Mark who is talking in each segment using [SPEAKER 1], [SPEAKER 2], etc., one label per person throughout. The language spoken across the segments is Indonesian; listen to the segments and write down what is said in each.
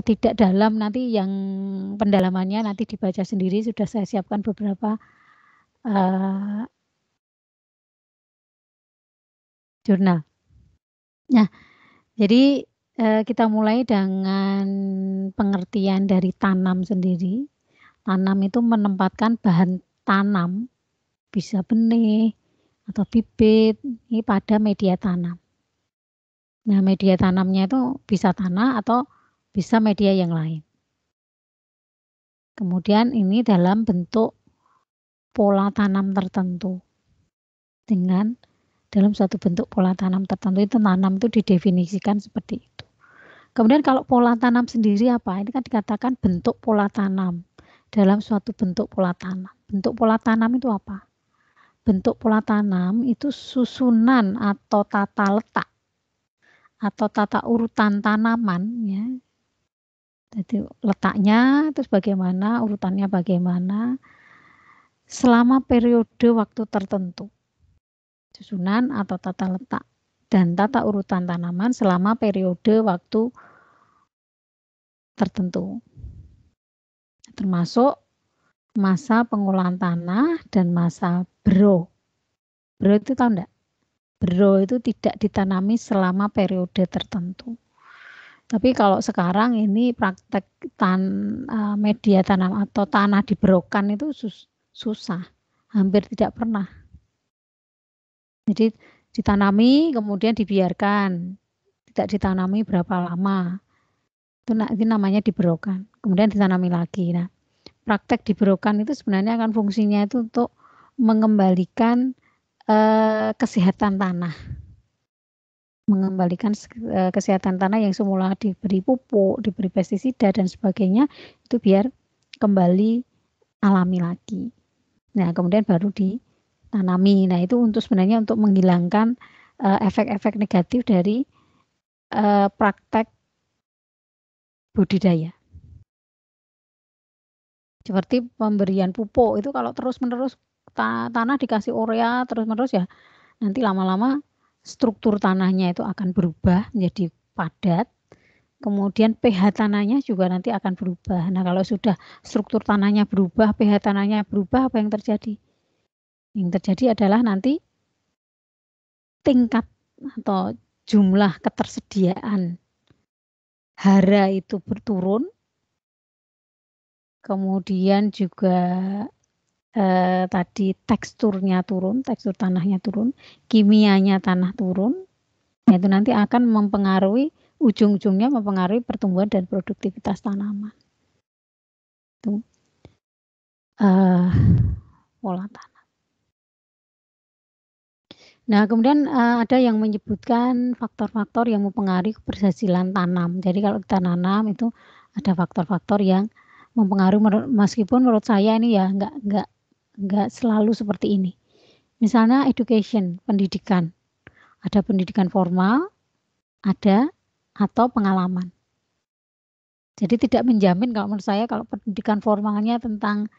[SPEAKER 1] tidak dalam, nanti yang pendalamannya nanti dibaca sendiri, sudah saya siapkan beberapa jurnal. Nah, jadi kita mulai dengan pengertian dari tanam sendiri. Tanam itu menempatkan bahan tanam, bisa benih atau bibit, ini pada media tanam. Nah, media tanamnya itu bisa tanah atau bisa media yang lain. Kemudian ini dalam bentuk pola tanam tertentu. Dengan dalam suatu bentuk pola tanam tertentu, itu tanam itu didefinisikan seperti itu. Kemudian kalau pola tanam sendiri apa? Ini kan dikatakan bentuk pola tanam. Dalam suatu bentuk pola tanam. Bentuk pola tanam itu apa? Bentuk pola tanam itu susunan atau tata letak atau tata urutan tanaman, ya. Jadi letaknya terus bagaimana, urutannya bagaimana selama periode waktu tertentu. Susunan atau tata letak dan tata urutan tanaman selama periode waktu tertentu. Termasuk masa pengolahan tanah dan masa bero. Bero itu tahu enggak? Bero itu tidak ditanami selama periode tertentu. Tapi kalau sekarang ini praktek media tanam atau tanah diberokan itu susah, hampir tidak pernah. Jadi ditanami kemudian dibiarkan, tidak ditanami berapa lama. Itu namanya diberokan. Kemudian ditanami lagi. Nah, praktek diberokan itu sebenarnya akan fungsinya itu untuk mengembalikan kesehatan tanah. Mengembalikan kesehatan tanah yang semula diberi pupuk, diberi pestisida dan sebagainya, itu biar kembali alami lagi. Nah, kemudian baru ditanami. Nah, itu untuk sebenarnya untuk menghilangkan efek-efek negatif dari praktek budidaya. Seperti pemberian pupuk itu kalau terus-menerus tanah dikasih urea terus-menerus, ya nanti lama-lama struktur tanahnya itu akan berubah menjadi padat. Kemudian pH tanahnya juga nanti akan berubah. Nah, kalau sudah struktur tanahnya berubah, pH tanahnya berubah, apa yang terjadi? Yang terjadi adalah nanti tingkat atau jumlah ketersediaan hara itu berturun. Kemudian juga tadi teksturnya turun, tekstur tanahnya turun, kimianya tanah turun. Nah, itu nanti akan mempengaruhi, ujung-ujungnya mempengaruhi pertumbuhan dan produktivitas tanaman. Itu pola tanam. Nah, kemudian ada yang menyebutkan faktor-faktor yang mempengaruhi keberhasilan tanam. Jadi kalau kita nanam itu ada faktor-faktor yang mempengaruhi, meskipun menurut saya ini ya enggak selalu seperti ini. Misalnya education, pendidikan. Ada pendidikan formal, ada atau pengalaman. Jadi tidak menjamin, kalau menurut saya kalau pendidikan formalnya tentang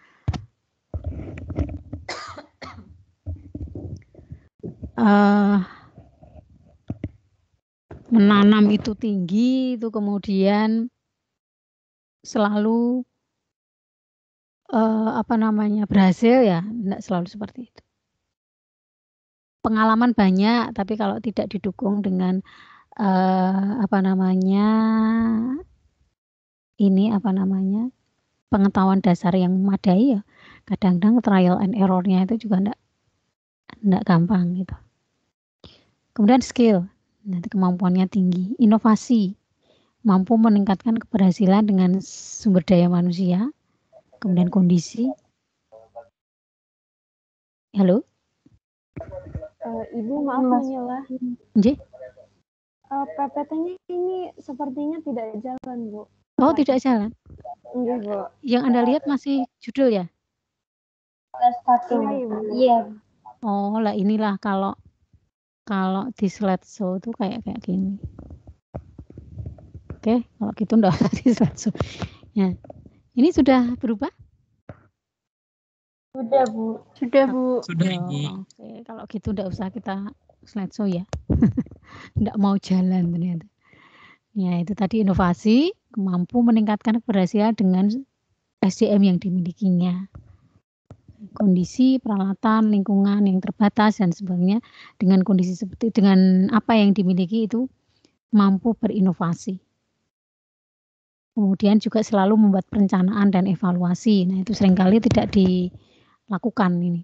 [SPEAKER 1] menanam itu tinggi, itu kemudian selalu berhasil, ya enggak selalu seperti itu. Pengalaman banyak, tapi kalau tidak didukung dengan pengetahuan dasar yang memadai, ya kadang-kadang trial and error-nya itu juga enggak gampang gitu. Kemudian skill, nanti kemampuannya tinggi. Inovasi, mampu meningkatkan keberhasilan dengan sumber daya manusia. Kemudian kondisi. Halo?
[SPEAKER 2] Ibu, maaf menyolah. PPT-nya ini sepertinya tidak jalan, Bu.
[SPEAKER 1] Oh, tidak jalan?
[SPEAKER 2] Enggak, Bu.
[SPEAKER 1] Yang Anda lihat masih judul ya?
[SPEAKER 2] Iya.
[SPEAKER 1] Oh, lah inilah kalau di slideshow itu kayak gini. Oke, kalau gitu enggak usah di slideshow. Ya. Ini sudah berubah?
[SPEAKER 2] Sudah, Bu. Sudah, Bu.
[SPEAKER 3] Sudah, Ibu.
[SPEAKER 1] Oke, kalau gitu enggak usah kita slideshow ya. Enggak mau jalan ternyata. Ya, itu tadi inovasi, mampu meningkatkan keberhasilan dengan SDM yang dimilikinya. Kondisi, peralatan, lingkungan yang terbatas dan sebagainya, dengan kondisi seperti dengan apa yang dimiliki itu mampu berinovasi. Kemudian juga selalu membuat perencanaan dan evaluasi. Nah, itu seringkali tidak dilakukan ini.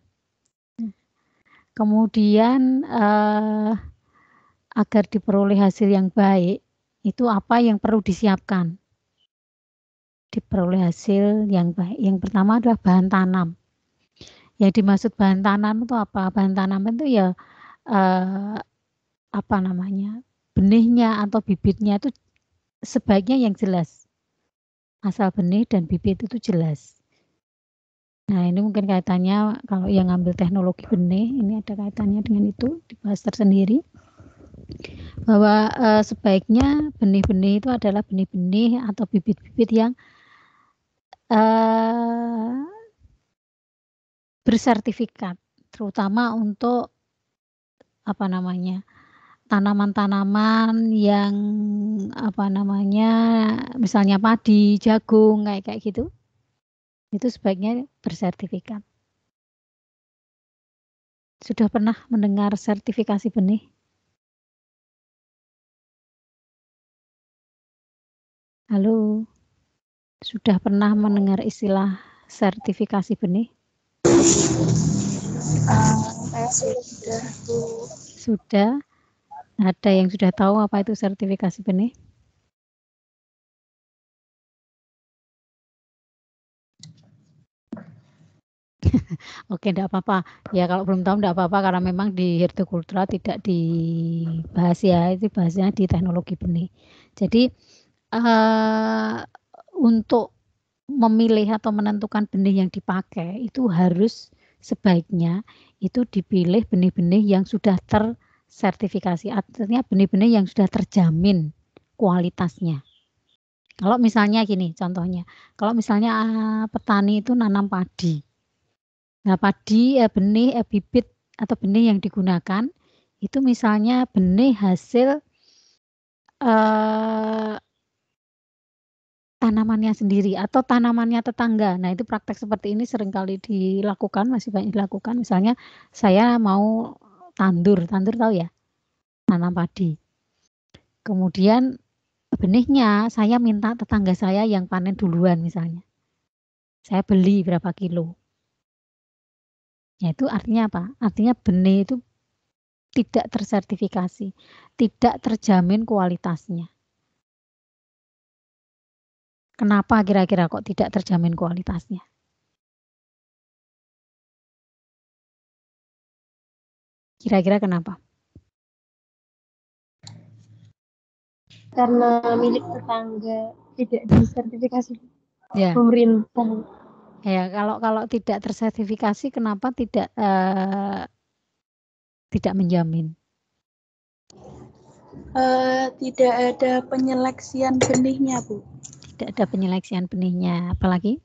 [SPEAKER 1] Kemudian agar diperoleh hasil yang baik, itu apa yang perlu disiapkan? Diperoleh hasil yang baik. Yang pertama adalah bahan tanam. Yang dimaksud bahan tanam itu apa? Bahan tanam itu ya apa namanya? Benihnya atau bibitnya itu sebaiknya yang jelas. Asal benih dan bibit itu jelas. Nah, ini mungkin kaitannya kalau yang ngambil teknologi benih, ini ada kaitannya dengan itu, dibahas tersendiri. Bahwa sebaiknya benih-benih itu adalah benih-benih atau bibit-bibit yang bersertifikat, terutama untuk apa namanya, tanaman-tanaman yang apa namanya, misalnya padi, jagung, kayak gitu, itu sebaiknya bersertifikat. Sudah pernah mendengar sertifikasi benih? Halo, sudah pernah mendengar istilah sertifikasi benih?
[SPEAKER 2] Sudah, Bu.
[SPEAKER 1] Sudah. Ada yang sudah tahu apa itu sertifikasi benih? Oke, enggak apa-apa. Ya kalau belum tahu enggak apa-apa karena memang di hortikultura tidak dibahas ya, itu bahasnya di teknologi benih. Jadi untuk memilih atau menentukan benih yang dipakai itu harus sebaiknya itu dipilih benih-benih yang sudah tersertifikasi, artinya benih-benih yang sudah terjamin kualitasnya. Kalau misalnya gini contohnya, kalau misalnya petani itu nanam padi. Nah, padi benih bibit atau benih yang digunakan itu misalnya benih hasil tanamannya sendiri atau tanamannya tetangga. Nah, itu praktek seperti ini seringkali dilakukan, masih banyak dilakukan. Misalnya saya mau tandur tahu ya? Nanam padi. Kemudian benihnya saya minta tetangga saya yang panen duluan misalnya. Saya beli berapa kilo. Ya itu artinya apa? Artinya benih itu tidak tersertifikasi, tidak terjamin kualitasnya. Kenapa kira-kira kok tidak terjamin kualitasnya? Kira-kira kenapa?
[SPEAKER 2] Karena milik tetangga, tidak disertifikasi
[SPEAKER 1] Ya.
[SPEAKER 2] pemerintah.
[SPEAKER 1] Ya, kalau tidak tersertifikasi, kenapa tidak menjamin?
[SPEAKER 3] Tidak ada penyeleksian benihnya, Bu.
[SPEAKER 1] Tidak ada penyeleksian benihnya, apalagi?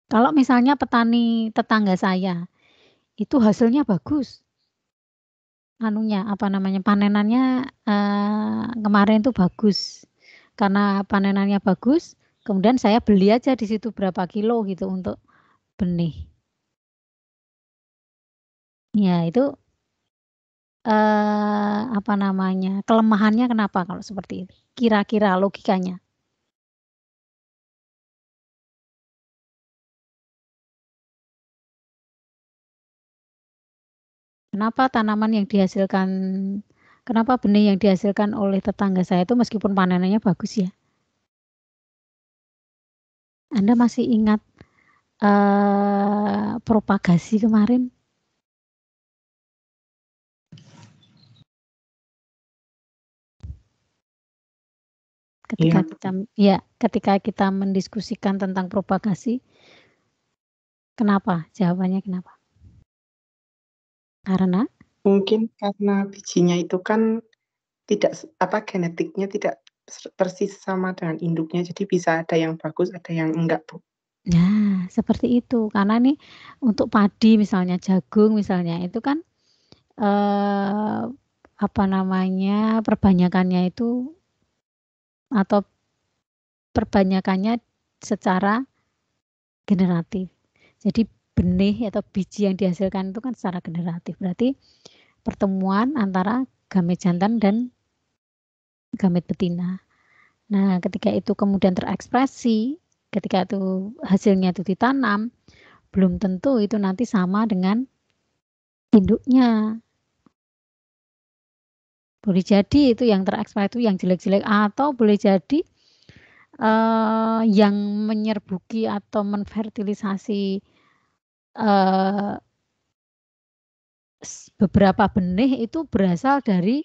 [SPEAKER 1] Kalau misalnya petani tetangga saya, itu hasilnya bagus. Panenannya kemarin itu bagus. Karena panenannya bagus, kemudian saya beli aja di situ berapa kilo gitu untuk benih. Ya, itu kelemahannya kenapa kalau seperti itu? Kira-kira logikanya. Kenapa benih yang dihasilkan oleh tetangga saya itu meskipun panenannya bagus ya? Anda masih ingat propagasi kemarin? Ketika kita mendiskusikan tentang propagasi, kenapa? Jawabannya kenapa? Karena?
[SPEAKER 4] Mungkin karena bijinya itu kan genetiknya tidak persis sama dengan induknya, jadi bisa ada yang bagus, ada yang enggak, Bu.
[SPEAKER 1] Nah, seperti itu. Karena nih untuk padi misalnya, jagung misalnya, itu kan perbanyakannya itu atau perbanyakannya secara generatif. Jadi benih atau biji yang dihasilkan itu kan secara generatif. Berarti pertemuan antara gamet jantan dan gamet betina. Nah, ketika itu kemudian terekspresi, ketika itu hasilnya itu ditanam, belum tentu itu nanti sama dengan induknya. Boleh jadi itu yang terekspresi itu yang jelek-jelek, atau boleh jadi yang menyerbuki atau menfertilisasi beberapa benih itu berasal dari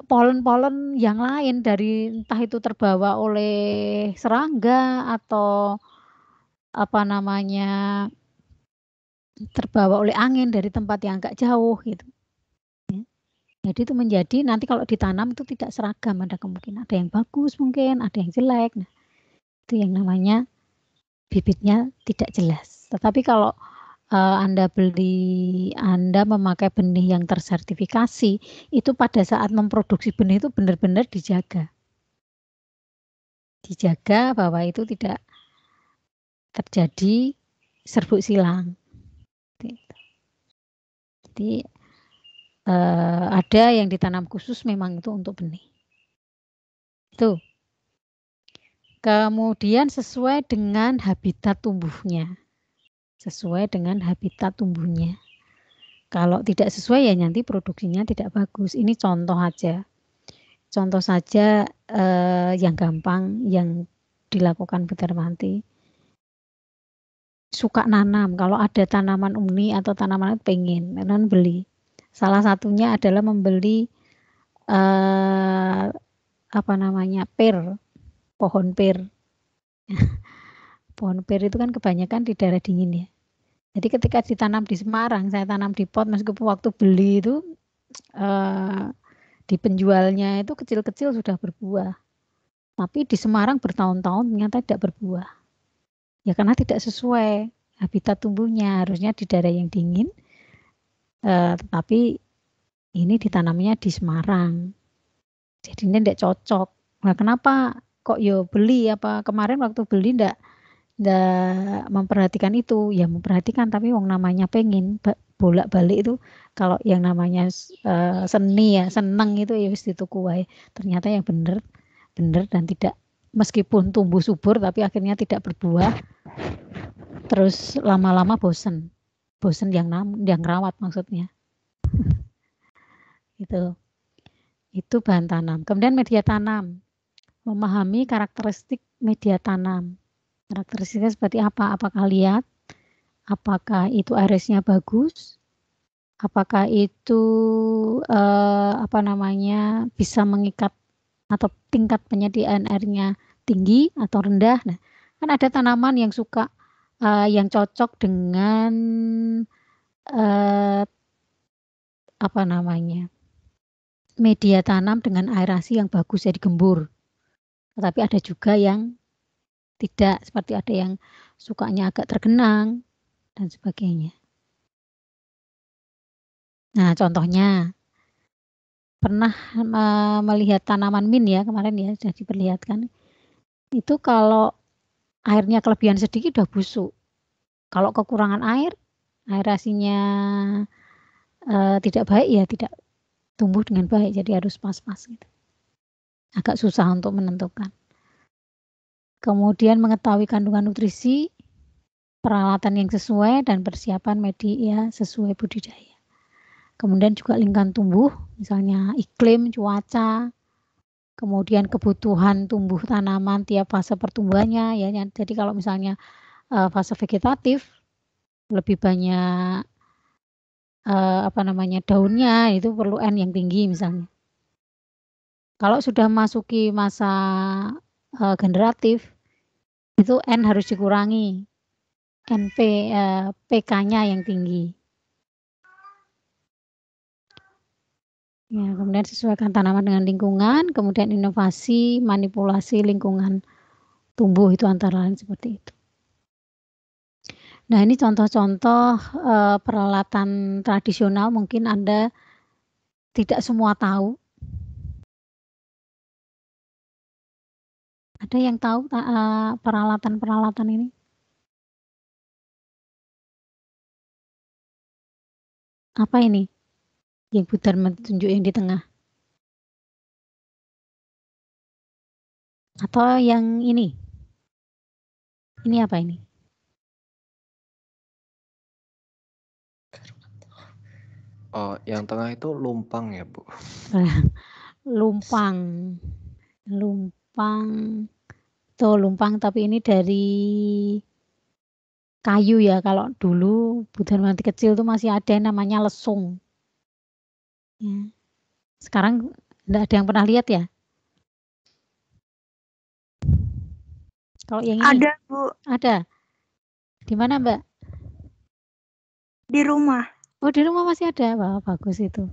[SPEAKER 1] polen-polen yang lain, dari entah itu terbawa oleh serangga atau apa namanya terbawa oleh angin dari tempat yang agak jauh gitu. Jadi itu menjadi nanti kalau ditanam itu tidak seragam, ada kemungkinan ada yang bagus mungkin, ada yang jelek. Nah, itu yang namanya bibitnya tidak jelas. Tetapi kalau Anda memakai benih yang tersertifikasi, itu pada saat memproduksi benih itu benar-benar dijaga. Dijaga bahwa itu tidak terjadi serbuk silang. Jadi ada yang ditanam khusus memang itu untuk benih. Itu. Kemudian sesuai dengan habitat tumbuhnya. Sesuai dengan habitat tumbuhnya. Kalau tidak sesuai ya nanti produksinya tidak bagus. Ini contoh aja. Contoh saja yang gampang yang dilakukan Bu Darmanti. Suka nanam. Kalau ada tanaman uni atau tanaman pengen beli. Salah satunya adalah membeli pir, pohon pir. Pohon pir itu kan kebanyakan di daerah dingin ya. Jadi ketika ditanam di Semarang, saya tanam di pot, meskipun waktu beli itu di penjualnya itu kecil-kecil sudah berbuah. Tapi di Semarang bertahun-tahun ternyata tidak berbuah. Ya karena tidak sesuai habitat tumbuhnya, harusnya di daerah yang dingin. Tetapi ini ditanamnya di Semarang. Jadi ini tidak cocok. Nah, kenapa kok beli apa kemarin waktu beli ndak memperhatikan itu, ya memperhatikan tapi wong namanya pengen bolak-balik itu kalau yang namanya seni ya seneng itu ya wis dituku wae. Ternyata yang bener dan tidak meskipun tumbuh subur tapi akhirnya tidak berbuah. Terus lama-lama bosen yang rawat maksudnya. Itu bahan tanam. Kemudian media tanam. Memahami karakteristik media tanam. Karakteristiknya seperti apa? Apakah liat? Apakah itu airnya bagus? Apakah itu bisa mengikat atau tingkat penyediaan airnya tinggi atau rendah? Nah, kan ada tanaman yang suka yang cocok dengan media tanam dengan aerasi yang bagus jadi gembur. Tetapi ada juga yang tidak, seperti ada yang sukanya agak tergenang dan sebagainya. Nah, contohnya pernah melihat tanaman mint ya kemarin ya sudah diperlihatkan. Itu kalau airnya kelebihan sedikit udah busuk. Kalau kekurangan aerasinya tidak baik ya tidak tumbuh dengan baik, jadi harus pas-pas gitu. Agak susah untuk menentukan. Kemudian mengetahui kandungan nutrisi, peralatan yang sesuai, dan persiapan media sesuai budidaya. Kemudian juga lingkungan tumbuh, misalnya iklim, cuaca, kemudian kebutuhan tumbuh tanaman tiap fase pertumbuhannya. Ya, jadi kalau misalnya fase vegetatif lebih banyak daunnya, itu perlu N yang tinggi misalnya. Kalau sudah masuki masa generatif, itu N harus dikurangi. PK-nya yang tinggi. Ya, kemudian sesuaikan tanaman dengan lingkungan, kemudian inovasi, manipulasi lingkungan tumbuh itu antara lain seperti itu. Nah, ini contoh-contoh peralatan tradisional mungkin Anda tidak semua tahu. Ada yang tahu peralatan-peralatan ini? Apa ini? Yang Bu Dharma tunjuk yang di tengah. Atau yang ini? Ini apa ini?
[SPEAKER 5] Oh, yang tengah itu lumpang ya, Bu?
[SPEAKER 1] Lumpang. Lumpang. Tuh, lumpang tapi ini dari kayu ya. Kalau dulu Bu Dharma kecil tuh masih ada yang namanya lesung. Ya. Sekarang enggak ada yang pernah lihat ya? Kalau yang ini?
[SPEAKER 6] Ada, Bu.
[SPEAKER 1] Ada. Di mana, Mbak?
[SPEAKER 6] Di rumah.
[SPEAKER 1] Oh, di rumah masih ada. Wah, bagus itu.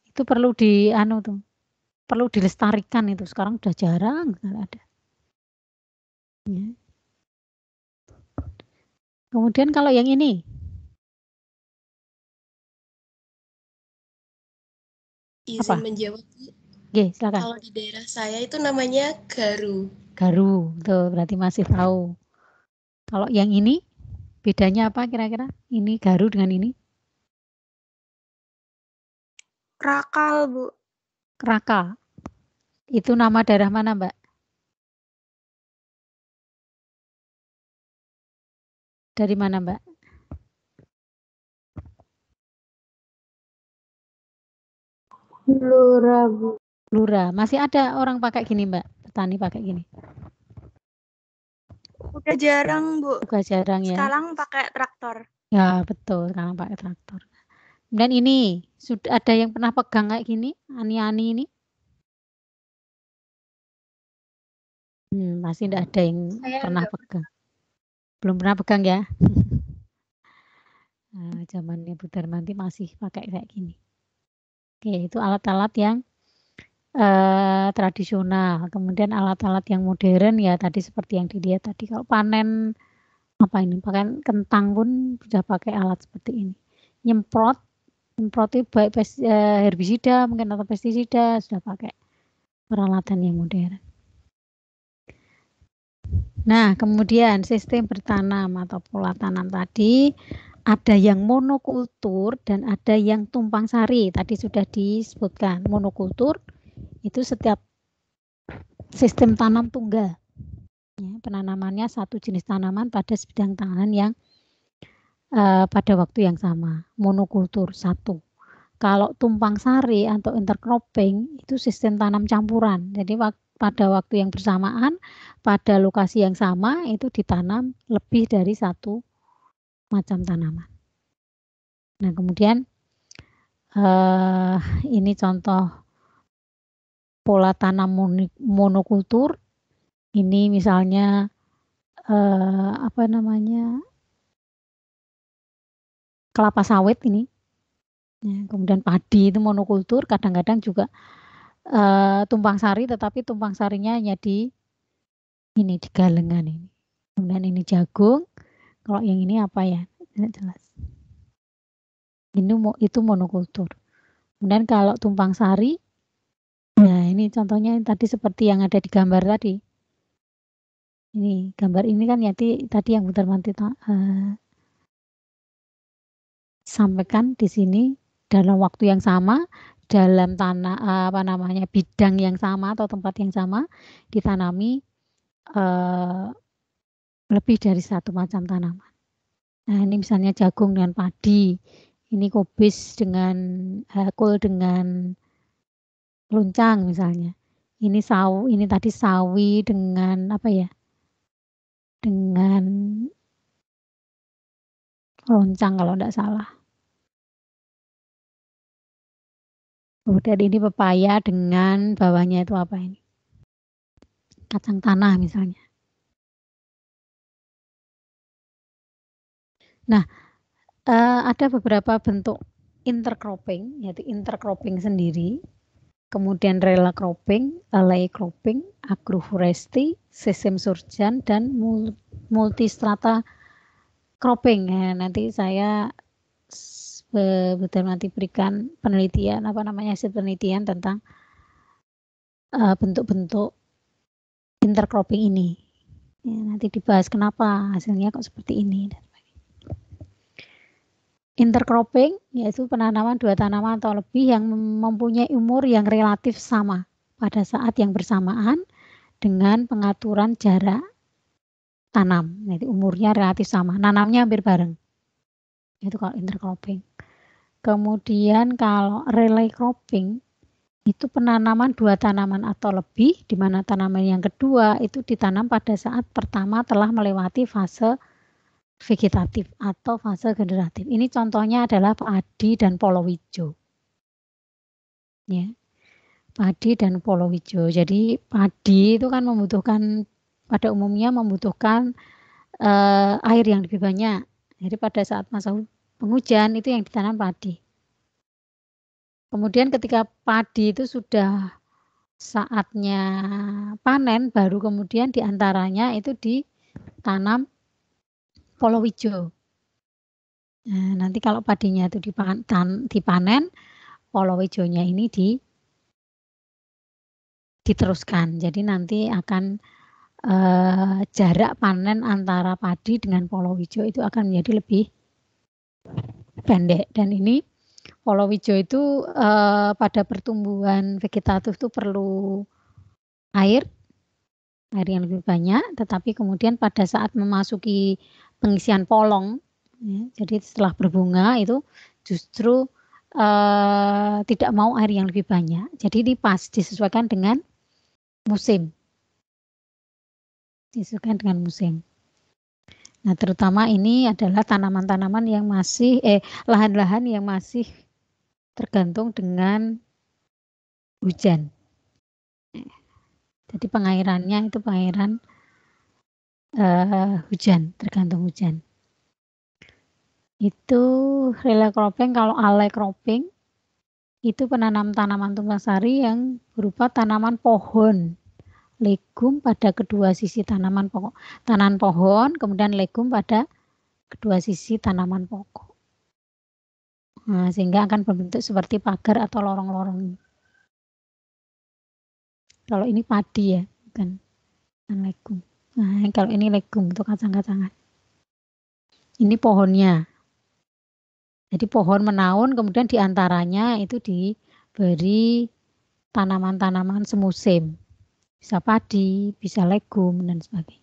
[SPEAKER 1] Itu perlu perlu dilestarikan itu. Sekarang udah jarang ada. Ya. Kemudian kalau yang ini?
[SPEAKER 7] Izin
[SPEAKER 1] Apa?
[SPEAKER 7] menjawab.
[SPEAKER 1] Oke, silakan.
[SPEAKER 7] Kalau di daerah saya itu namanya garu.
[SPEAKER 1] Garu, tuh berarti masih tahu. Kalau yang ini bedanya apa kira-kira? Ini garu dengan ini?
[SPEAKER 6] Rakal, Bu.
[SPEAKER 1] Raka. Itu nama daerah mana, Mbak? Dari mana, Mbak?
[SPEAKER 2] Blora, Bu.
[SPEAKER 1] Blora. Masih ada orang pakai gini, Mbak? Petani pakai gini?
[SPEAKER 6] Udah jarang, Bu.
[SPEAKER 1] Juga jarang ya.
[SPEAKER 6] Sekarang pakai traktor.
[SPEAKER 1] Ya, betul. Sekarang pakai traktor. Dan ini, sudah ada yang pernah pegang kayak gini? Ani-ani ini? Pasti tidak ada yang pernah pegang. Belum pernah pegang ya? Nah, zamannya Bu Darmanti masih pakai kayak gini. Oke, itu alat-alat yang tradisional. Kemudian alat-alat yang modern ya tadi seperti yang dilihat tadi. Kalau panen apa ini? Pakai kentang pun sudah pakai alat seperti ini. Nyemprot itu baik herbisida mungkin atau pestisida sudah pakai peralatan yang modern. Nah, kemudian sistem bertanam atau pola tanam tadi ada yang monokultur dan ada yang tumpang sari. Tadi sudah disebutkan. Monokultur itu setiap sistem tanam tunggal. Ya, penanamannya satu jenis tanaman pada sebidang tangan yang pada waktu yang sama. Monokultur satu. Kalau tumpang sari atau intercropping itu sistem tanam campuran. Jadi pada waktu yang bersamaan, pada lokasi yang sama itu ditanam lebih dari satu macam tanaman. Nah, kemudian ini contoh pola tanam monokultur. Ini misalnya kelapa sawit ini. Ya, kemudian padi itu monokultur, kadang-kadang juga tumpang sari, tetapi tumpang sarinya hanya di galengan ini. Kemudian ini jagung. Kalau yang ini apa ya? Tidak jelas. Itu monokultur. Kemudian kalau tumpang sari, nah ini contohnya tadi seperti yang ada di gambar tadi. Ini gambar ini kan tadi yang Bu Darmanti sampaikan di sini dalam waktu yang sama, dalam bidang yang sama atau tempat yang sama ditanami lebih dari satu macam tanaman. Nah, ini misalnya jagung dengan padi, ini kubis dengan kol dengan luncang misalnya. Ini tadi sawi dengan apa ya? Dengan loncang kalau tidak salah. Kemudian ini pepaya dengan bawahnya itu apa ini? Kacang tanah misalnya. Nah, ada beberapa bentuk intercropping, yaitu intercropping sendiri, kemudian rela cropping, alay cropping, agroforestry, sistem surjan, dan multistrata cropping. Ya, nanti saya nanti berikan penelitian hasil penelitian tentang bentuk-bentuk intercropping ini. Ya, nanti dibahas kenapa hasilnya kok seperti ini. Intercropping yaitu penanaman 2 tanaman atau lebih yang mempunyai umur yang relatif sama pada saat yang bersamaan dengan pengaturan jarak tanam. Jadi umurnya relatif sama, nanamnya hampir bareng. Itu kalau intercropping. Kemudian kalau relay cropping itu penanaman 2 tanaman atau lebih, di mana tanaman yang kedua itu ditanam pada saat pertama telah melewati fase vegetatif atau fase generatif. Ini contohnya adalah padi dan palawija. Ya, padi dan palawija. Jadi padi itu kan membutuhkan, pada umumnya membutuhkan air yang lebih banyak. Jadi pada saat masa penghujan itu yang ditanam padi. Kemudian ketika padi itu sudah saatnya panen, baru kemudian diantaranya itu ditanam palawija. Nah, nanti kalau padinya itu dipanen, palawijanya ini diteruskan. Jadi nanti akan jarak panen antara padi dengan palawija itu akan menjadi lebih pendek. Dan ini palawija itu pada pertumbuhan vegetatif itu perlu air yang lebih banyak, tetapi kemudian pada saat memasuki pengisian polong, ya, jadi setelah berbunga itu justru tidak mau air yang lebih banyak. Jadi ini pas disesuaikan dengan musim. Disesuaikan dengan musim. Nah, terutama ini adalah tanaman-tanaman yang masih lahan-lahan yang masih tergantung dengan hujan. Jadi pengairannya itu pengairan hujan, tergantung hujan. Itu relay cropping. Kalau alley cropping itu penanam tanaman tumpang sari yang berupa tanaman pohon, legum pada kedua sisi tanaman pokok. Tanaman pohon, kemudian legum pada kedua sisi tanaman pokok. Nah, sehingga akan berbentuk seperti pagar atau lorong-lorong. Kalau ini padi ya, bukan legum. Nah, kalau ini legum untuk kacang-kacangan. Ini pohonnya. Jadi pohon menaun, kemudian diantaranya itu diberi tanaman-tanaman semusim. Bisa padi, bisa legum, dan sebagainya.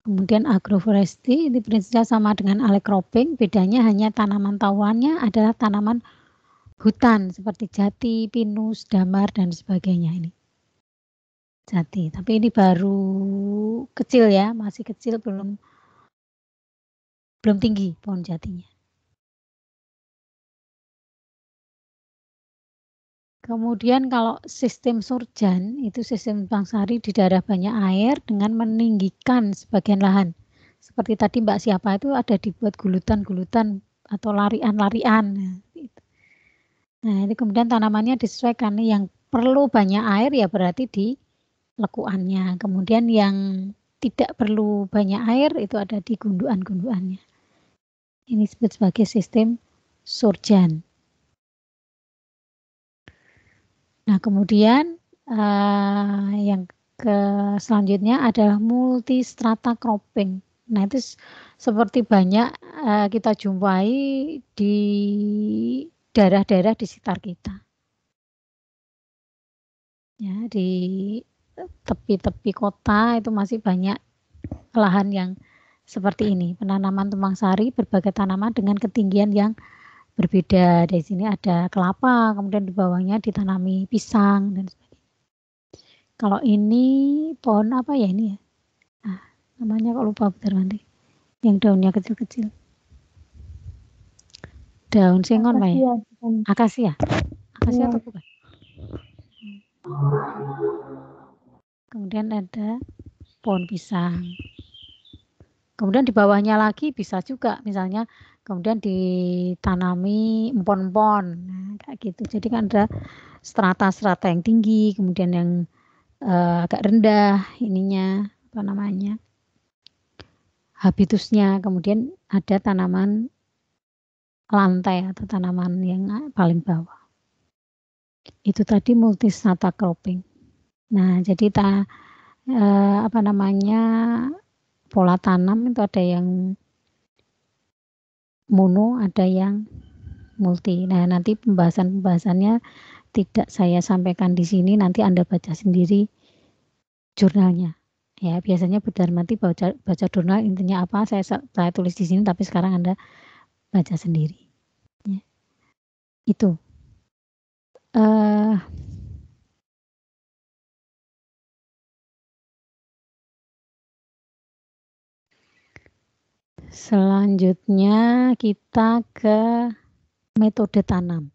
[SPEAKER 1] Kemudian agroforestry itu prinsipnya sama dengan alley cropping, bedanya hanya tanaman tawannya adalah tanaman hutan seperti jati, pinus, damar, dan sebagainya ini. Jati, tapi ini baru kecil ya, masih kecil, belum tinggi pohon jatinya. Kemudian kalau sistem surjan, itu sistem tumpang sari di daerah banyak air dengan meninggikan sebagian lahan. Seperti tadi Mbak siapa itu ada dibuat gulutan-gulutan atau larian-larian. Nah, itu kemudian tanamannya disesuaikan. Yang perlu banyak air ya berarti di lekuannya. Kemudian yang tidak perlu banyak air itu ada di gundukan-gundukannya. Ini disebut sebagai sistem surjan. Nah, kemudian yang selanjutnya adalah multistrata cropping. Nah, itu seperti banyak kita jumpai di daerah-daerah di sekitar kita. Ya, di tepi-tepi kota itu masih banyak lahan yang seperti ini. Penanaman tumpang sari berbagai tanaman dengan ketinggian yang berbeda. Di sini ada kelapa, kemudian di bawahnya ditanami pisang dan sebagainya. Kalau ini pohon apa ya ini ya? Nah, namanya kok lupa bentar nanti. Yang daunnya kecil-kecil. Daun singon Pak ya? Akasia. Akasia atau bukan? Kemudian ada pohon pisang. Kemudian di bawahnya lagi bisa juga misalnya kemudian ditanami empon-empon, nah, kayak gitu. Jadi kan ada strata-strata yang tinggi, kemudian yang agak rendah ininya apa namanya habitusnya, kemudian ada tanaman lantai atau tanaman yang paling bawah. Itu tadi multistrata cropping. Nah, jadi pola tanam itu ada yang mono, ada yang multi. Nah, nanti pembahasannya tidak saya sampaikan di sini, nanti Anda baca sendiri jurnalnya. Ya, biasanya Bu Darmati baca jurnal intinya apa, saya tulis di sini, tapi sekarang Anda baca sendiri. Ya. Itu. Selanjutnya kita ke metode tanam.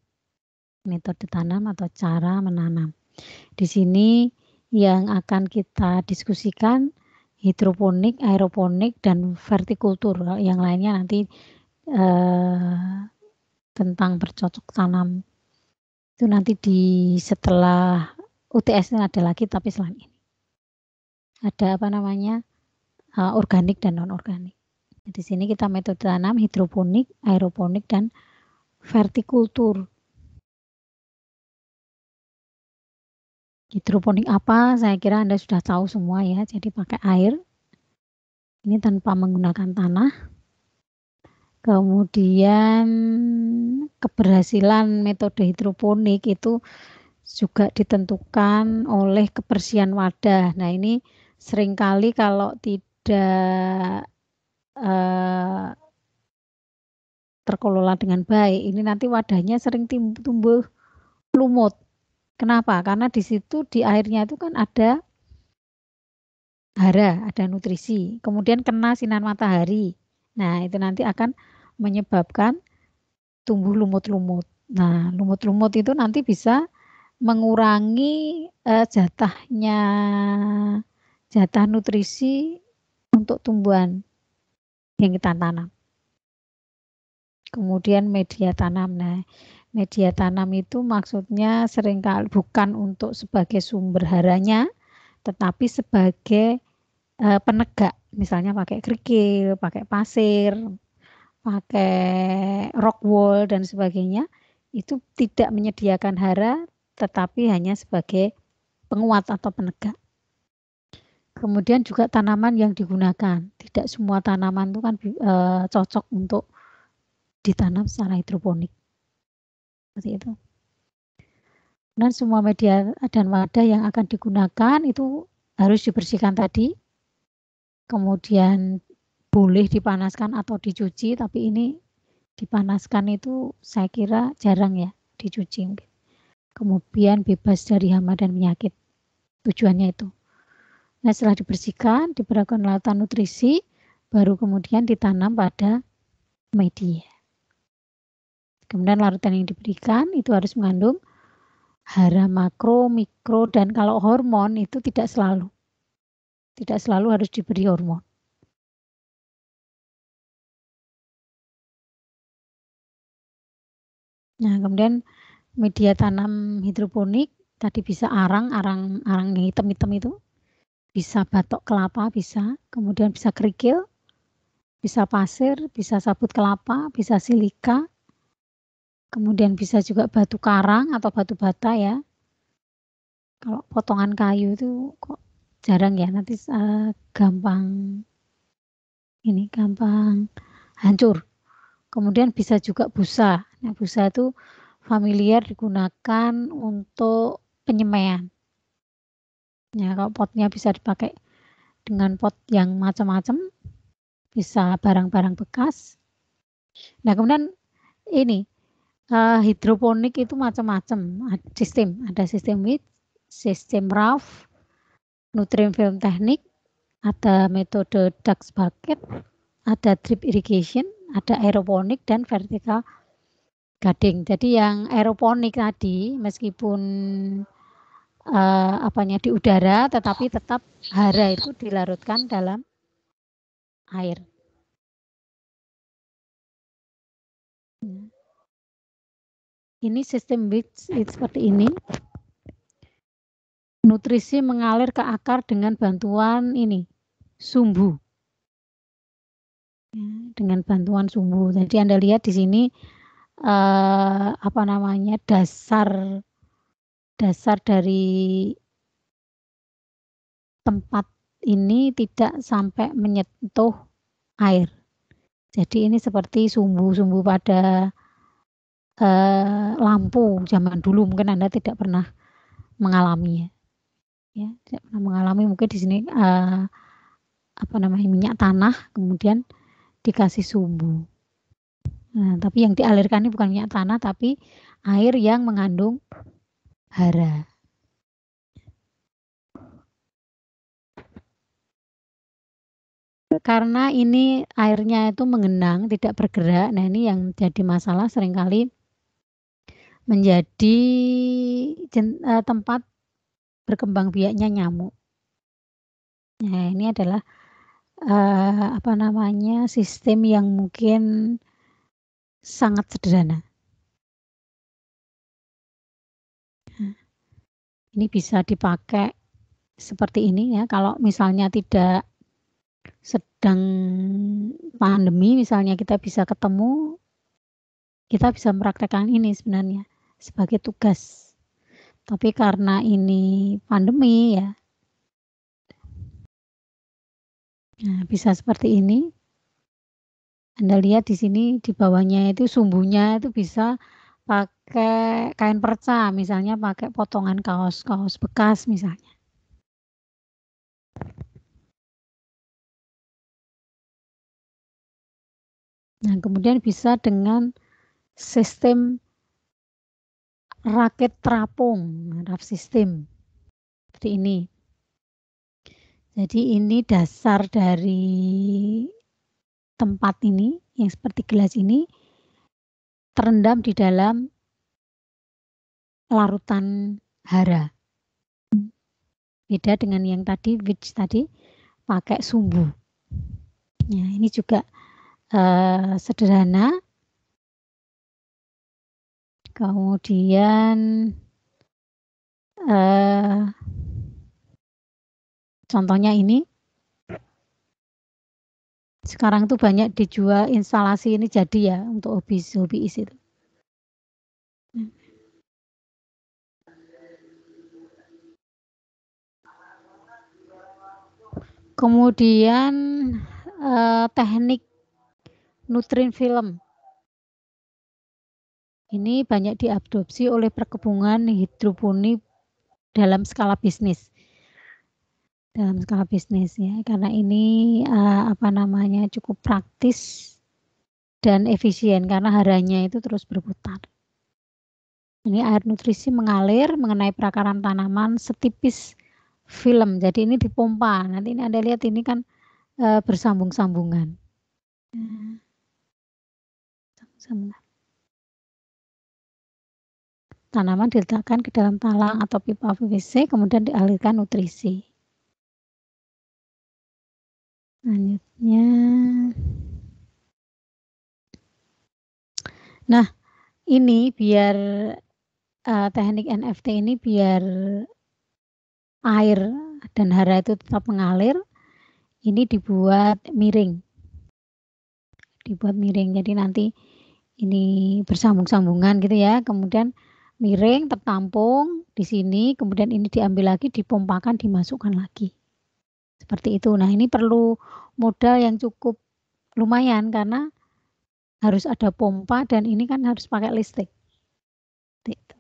[SPEAKER 1] Metode tanam atau cara menanam. Di sini yang akan kita diskusikan hidroponik, aeroponik, dan vertikultur. Yang lainnya nanti tentang bercocok tanam. Itu nanti setelah UTS ada lagi, tapi selain ini. Ada organik dan non-organik. Di sini kita metode tanam hidroponik, aeroponik, dan vertikultur. Hidroponik apa? Saya kira Anda sudah tahu semua ya. Jadi pakai air. Ini tanpa menggunakan tanah. Kemudian keberhasilan metode hidroponik itu juga ditentukan oleh kebersihan wadah. Nah, ini seringkali kalau tidak terkelola dengan baik, ini nanti wadahnya sering tumbuh lumut. Kenapa? Karena di situ di airnya itu kan ada hara, ada nutrisi. Kemudian kena sinar matahari. Nah, itu nanti akan menyebabkan tumbuh lumut-lumut. Nah, lumut-lumut itu nanti bisa mengurangi jatah nutrisi untuk tumbuhan yang kita tanam. Kemudian media tanam. Nah, media tanam itu maksudnya seringkali bukan untuk sebagai sumber haranya, tetapi sebagai penegak. Misalnya pakai kerikil, pakai pasir, pakai rock wool dan sebagainya. Itu tidak menyediakan hara, tetapi hanya sebagai penguat atau penegak. Kemudian juga tanaman yang digunakan. Tidak semua tanaman itu kan cocok untuk ditanam secara hidroponik. Seperti itu. Dan semua media dan wadah yang akan digunakan itu harus dibersihkan tadi. Kemudian boleh dipanaskan atau dicuci, tapi ini dipanaskan itu saya kira jarang ya dicuci. Kemudian bebas dari hama dan penyakit. Tujuannya itu. Nah, setelah dibersihkan, diberikan larutan nutrisi, baru kemudian ditanam pada media. Kemudian larutan yang diberikan itu harus mengandung hara makro, mikro, dan kalau hormon itu tidak selalu. Tidak selalu harus diberi hormon. Nah, kemudian media tanam hidroponik tadi bisa arang yang hitam-hitam itu. Bisa batok kelapa, bisa. Kemudian bisa kerikil, bisa pasir, bisa sabut kelapa, bisa silika. Kemudian bisa juga batu karang atau batu bata ya. Kalau potongan kayu itu kok jarang ya, nanti gampang hancur. Kemudian bisa juga busa. Nah, busa itu familiar digunakan untuk penyemaian. Ya, kalau potnya bisa dipakai dengan pot yang macam-macam, bisa barang-barang bekas. Nah, kemudian ini hidroponik itu macam-macam sistem. Ada sistem WIT, sistem RAF, nutrient film teknik, ada metode Dux bucket, ada drip irrigation, ada aeroponik dan vertical gardening. Jadi yang aeroponik tadi meskipun di udara, tetapi tetap hara itu dilarutkan dalam air. Ini sistem WIT seperti ini. Nutrisi mengalir ke akar dengan bantuan ini sumbu. Ya, dengan bantuan sumbu. Jadi Anda lihat di sini dasar dasar dari tempat ini tidak sampai menyentuh air. Jadi ini seperti sumbu-sumbu pada lampu zaman dulu, mungkin Anda tidak pernah mengalami ya, tidak pernah mengalami. Mungkin di sini minyak tanah kemudian dikasih sumbu. Nah, tapi yang dialirkan ini bukan minyak tanah tapi air yang mengandung hara. Karena ini airnya itu mengenang, tidak bergerak. Nah, ini yang jadi masalah seringkali menjadi tempat berkembang biaknya nyamuk. Nah, ini adalah sistem yang mungkin sangat sederhana. Nah, ini bisa dipakai seperti ini ya. Kalau misalnya tidak sedang pandemi, misalnya kita bisa ketemu, kita bisa mempraktekkan ini sebenarnya sebagai tugas. Tapi karena ini pandemi ya, nah, bisa seperti ini. Anda lihat di sini di bawahnya itu sumbunya itu bisa pakai kain perca, misalnya pakai potongan kaos bekas misalnya. Nah, kemudian bisa dengan sistem rakit terapung, raft system seperti ini. Jadi ini dasar dari tempat ini yang seperti gelas ini terendam di dalam larutan hara. Beda dengan yang tadi, which tadi pakai sumbu. Ya, ini juga sederhana. Kemudian contohnya ini. Sekarang tuh banyak dijual instalasi ini jadi ya untuk hobiis itu. Kemudian teknik nutrin film. Ini banyak diadopsi oleh perkebunan hidroponik dalam skala bisnis. Dalam skala bisnis ya, karena ini cukup praktis dan efisien karena haranya itu terus berputar. Ini air nutrisi mengalir mengenai perakaran tanaman setipis film. Jadi ini dipompa. Nanti ini Anda lihat ini kan bersambung-sambungan. Tanaman diletakkan ke dalam talang atau pipa PVC, kemudian dialirkan nutrisi. Selanjutnya. Nah, ini biar teknik NFT ini biar air dan hara itu tetap mengalir, ini dibuat miring. Jadi nanti ini bersambung-sambungan gitu ya, kemudian miring tertampung di sini, kemudian ini diambil lagi, dipompakan, dimasukkan lagi. Seperti itu. Nah, ini perlu modal yang cukup lumayan karena harus ada pompa dan ini kan harus pakai listrik. Gitu.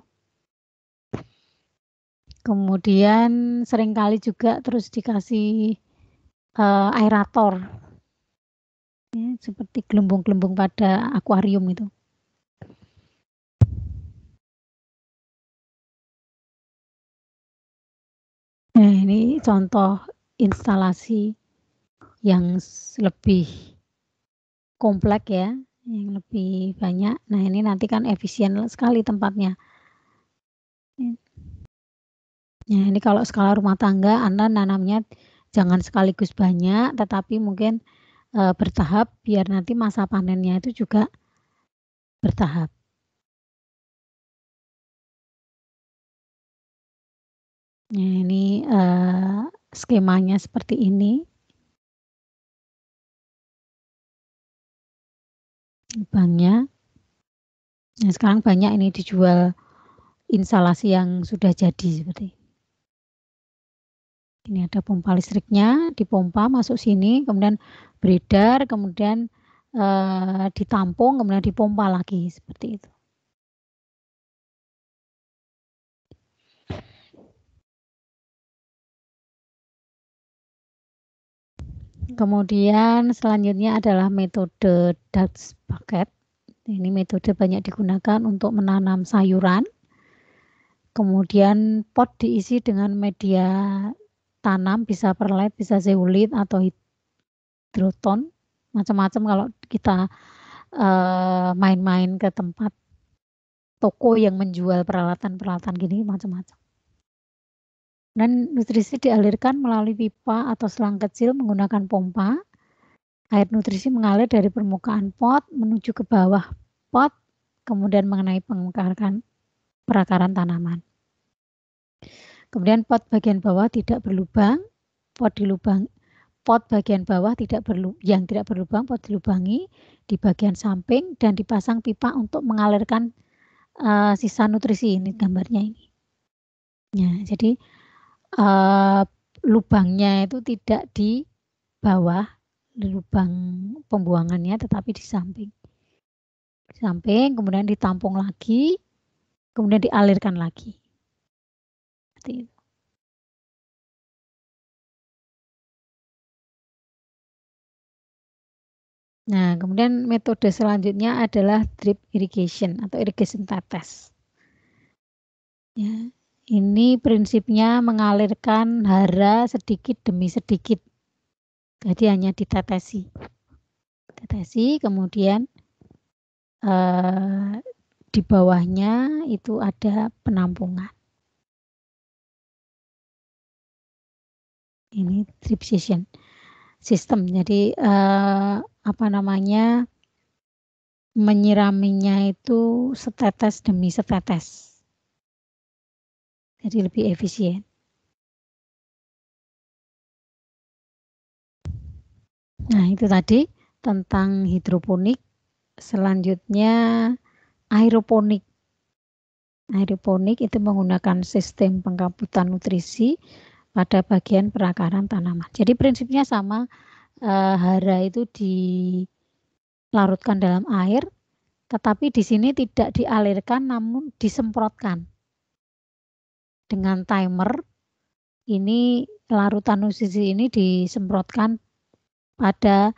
[SPEAKER 1] Kemudian seringkali juga terus dikasih aerator. Ya, seperti gelembung-gelembung pada akuarium itu. Nah, ini contoh instalasi yang lebih kompleks ya, yang lebih banyak. Nah, ini nanti kan efisien sekali tempatnya. Nah, ini kalau skala rumah tangga Anda nanamnya jangan sekaligus banyak, tetapi mungkin bertahap biar nanti masa panennya itu juga bertahap. Nah, ini skemanya seperti ini. Banknya. Nah, sekarang banyak ini dijual instalasi yang sudah jadi seperti ini. Ini ada pompa listriknya, dipompa masuk sini, kemudian beredar, kemudian ditampung, kemudian dipompa lagi seperti itu. Kemudian selanjutnya adalah metode Dutch bucket. Ini metode banyak digunakan untuk menanam sayuran. Kemudian pot diisi dengan media tanam, bisa perlite, bisa zeolit atau hidroton. Macam-macam kalau kita main-main ke tempat toko yang menjual peralatan-peralatan gini, macam-macam. Dan nutrisi dialirkan melalui pipa atau selang kecil menggunakan pompa. Air nutrisi mengalir dari permukaan pot menuju ke bawah pot, kemudian mengenai perakaran tanaman. Kemudian pot bagian bawah tidak berlubang, pot bagian bawah yang tidak berlubang, pot dilubangi di bagian samping dan dipasang pipa untuk mengalirkan sisa nutrisi. Ini gambarnya ini. Ya, jadi lubangnya itu tidak di bawah lubang pembuangannya, tetapi di samping. Di samping, kemudian ditampung lagi, kemudian dialirkan lagi. Seperti itu. Nah, kemudian metode selanjutnya adalah drip irrigation atau irrigation tetes. Ya, ini prinsipnya mengalirkan hara sedikit demi sedikit. Jadi hanya ditetesi. Tetesi, kemudian di bawahnya itu ada penampungan. Ini drip system. Jadi menyiraminya itu setetes demi setetes. Jadi lebih efisien. Nah, itu tadi tentang hidroponik. Selanjutnya aeroponik. Aeroponik itu menggunakan sistem pengkabutan nutrisi pada bagian perakaran tanaman. Jadi prinsipnya sama, hara itu dilarutkan dalam air, tetapi di sini tidak dialirkan namun disemprotkan. Dengan timer, ini larutan nutrisi ini disemprotkan pada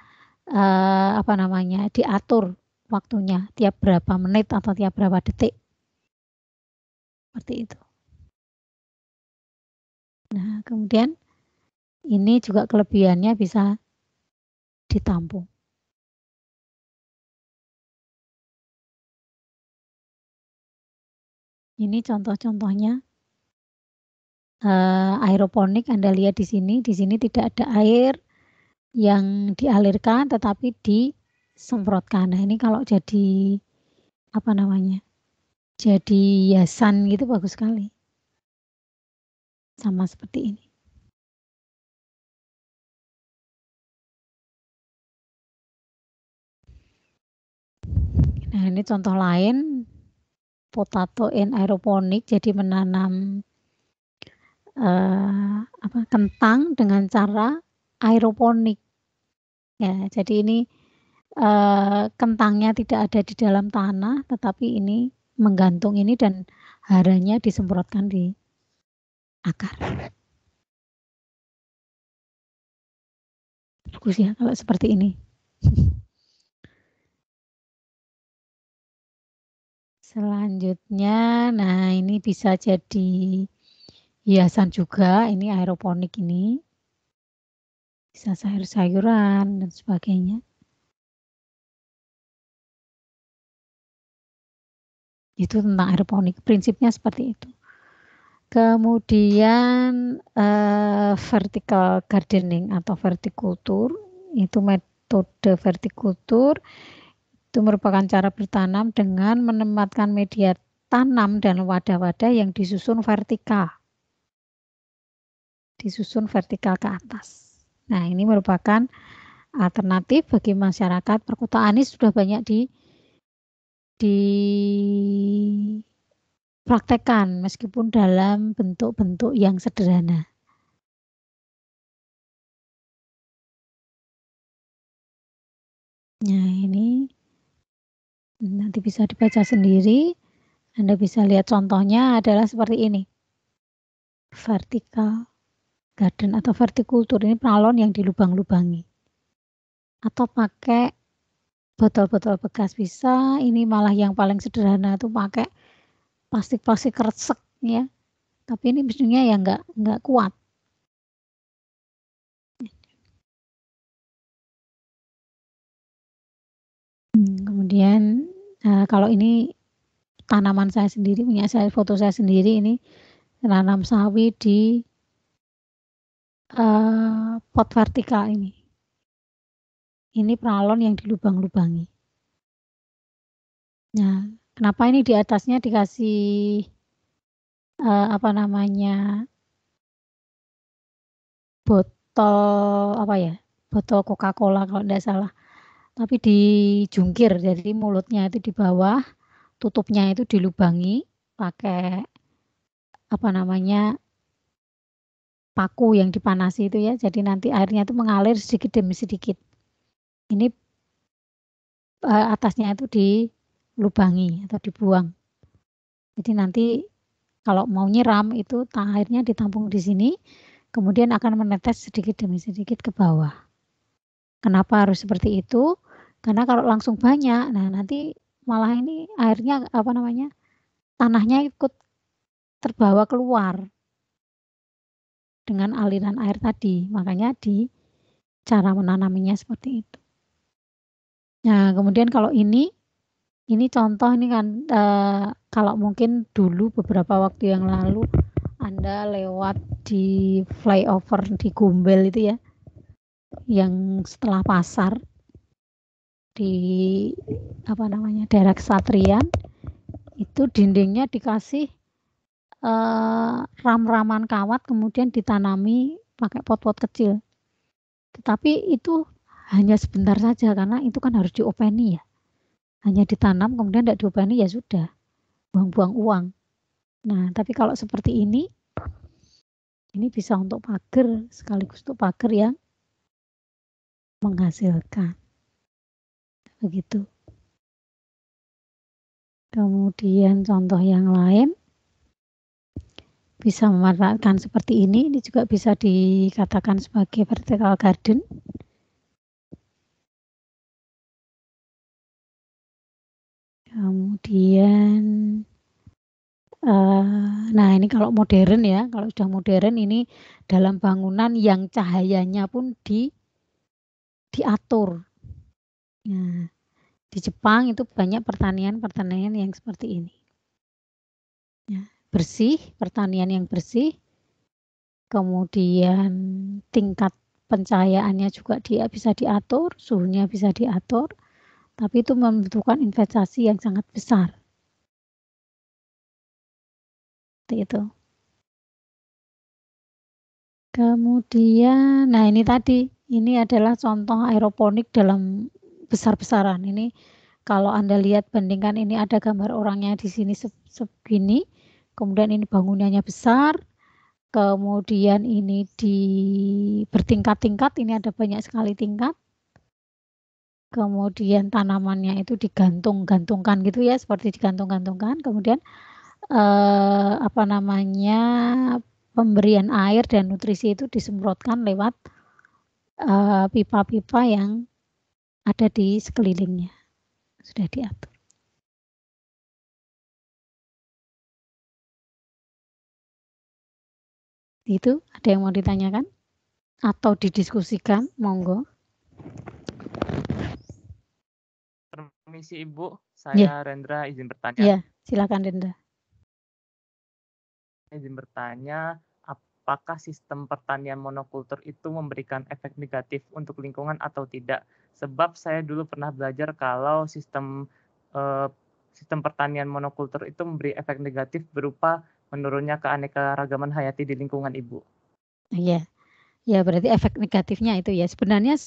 [SPEAKER 1] diatur waktunya tiap berapa menit atau tiap berapa detik. Seperti itu. Nah, kemudian ini juga kelebihannya bisa ditampung. Ini contoh-contohnya aeroponik. Anda lihat di sini tidak ada air yang dialirkan tetapi disemprotkan. Nah, ini kalau jadi jadi hiasan gitu bagus sekali. Sama seperti ini. Nah, ini contoh lain, potato in aeroponik, jadi menanam kentang dengan cara aeroponik. Ya, jadi ini kentangnya tidak ada di dalam tanah, tetapi ini menggantung ini dan haranya disemprotkan di akar. Bagus ya kalau seperti ini. Selanjutnya, nah ini bisa jadi hiasan juga, ini aeroponik ini. Bisa sayur-sayuran dan sebagainya. Itu tentang aeroponik, prinsipnya seperti itu. Kemudian vertical gardening atau vertikultur, itu metode vertikultur. Itu merupakan cara bertanam dengan menempatkan media tanam dan wadah-wadah yang disusun vertikal. Disusun vertikal ke atas. Nah, ini merupakan alternatif bagi masyarakat perkotaan. Ini sudah banyak praktekkan meskipun dalam bentuk-bentuk yang sederhana. Nah, ini nanti bisa dibaca sendiri. Anda bisa lihat contohnya adalah seperti ini. Vertical garden atau vertikultur ini penalon yang dilubang-lubangi. Atau pakai botol-botol bekas bisa. Ini malah yang paling sederhana itu pakai plastik-plastik kresek ya. Tapi ini mestinya ya nggak kuat. Kemudian kalau ini tanaman saya sendiri, punya saya, foto saya sendiri ini nanam sawi di pot vertikal ini. Ini penalon yang dilubang-lubangi. Nah, kenapa ini di atasnya dikasih botol botol Coca-Cola kalau tidak salah. Tapi dijungkir, jadi mulutnya itu di bawah, tutupnya itu dilubangi pakai paku yang dipanasi itu ya. Jadi nanti airnya itu mengalir sedikit demi sedikit. Ini atasnya itu dilubangi atau dibuang. Jadi nanti kalau mau nyiram itu airnya ditampung di sini, kemudian akan menetes sedikit demi sedikit ke bawah. Kenapa harus seperti itu? Karena kalau langsung banyak, nah nanti malah ini airnya tanahnya ikut terbawa keluar dengan aliran air tadi. Makanya di cara menanaminya seperti itu. Nah, kemudian kalau ini contoh ini kan kalau mungkin dulu beberapa waktu yang lalu Anda lewat di flyover di Gombel itu ya, yang setelah pasar di daerah Kesatrian itu dindingnya dikasih ram-raman kawat kemudian ditanami pakai pot-pot kecil. Tetapi itu hanya sebentar saja karena itu kan harus diopeni ya. Hanya ditanam kemudian tidak diopeni ya sudah, buang-buang uang. Nah, tapi kalau seperti ini bisa untuk pagar sekaligus untuk pagar yang menghasilkan. Begitu. Kemudian contoh yang lain bisa memanfaatkan seperti ini juga bisa dikatakan sebagai vertical garden. Kemudian nah ini kalau modern ya, kalau sudah modern ini dalam bangunan yang cahayanya pun diatur. Nah, di Jepang itu banyak pertanian yang seperti ini. Ya, bersih, pertanian yang bersih. Kemudian tingkat pencahayaannya juga bisa diatur, suhunya bisa diatur. Tapi itu membutuhkan investasi yang sangat besar. Seperti itu. Kemudian, nah ini tadi, ini adalah contoh aeroponik dalam besar-besaran. Ini kalau Anda lihat bandingkan ini ada gambar orangnya di sini segini, kemudian ini bangunannya besar, kemudian ini bertingkat-tingkat, ini ada banyak sekali tingkat. Kemudian tanamannya itu digantung-gantungkan gitu ya, seperti digantung-gantungkan. Kemudian pemberian air dan nutrisi itu disemprotkan lewat pipa-pipa yang ada di sekelilingnya. Sudah diatur. Itu ada yang mau ditanyakan atau didiskusikan, monggo.
[SPEAKER 8] Permisi Ibu, saya Rendra izin bertanya.
[SPEAKER 1] Iya, silakan Rendra.
[SPEAKER 8] Izin bertanya, apakah sistem pertanian monokultur itu memberikan efek negatif untuk lingkungan atau tidak? Sebab saya dulu pernah belajar kalau sistem pertanian monokultur itu memberi efek negatif berupa menurunnya keanekaragaman hayati di lingkungan Ibu.
[SPEAKER 1] Iya, ya berarti efek negatifnya itu ya. Sebenarnya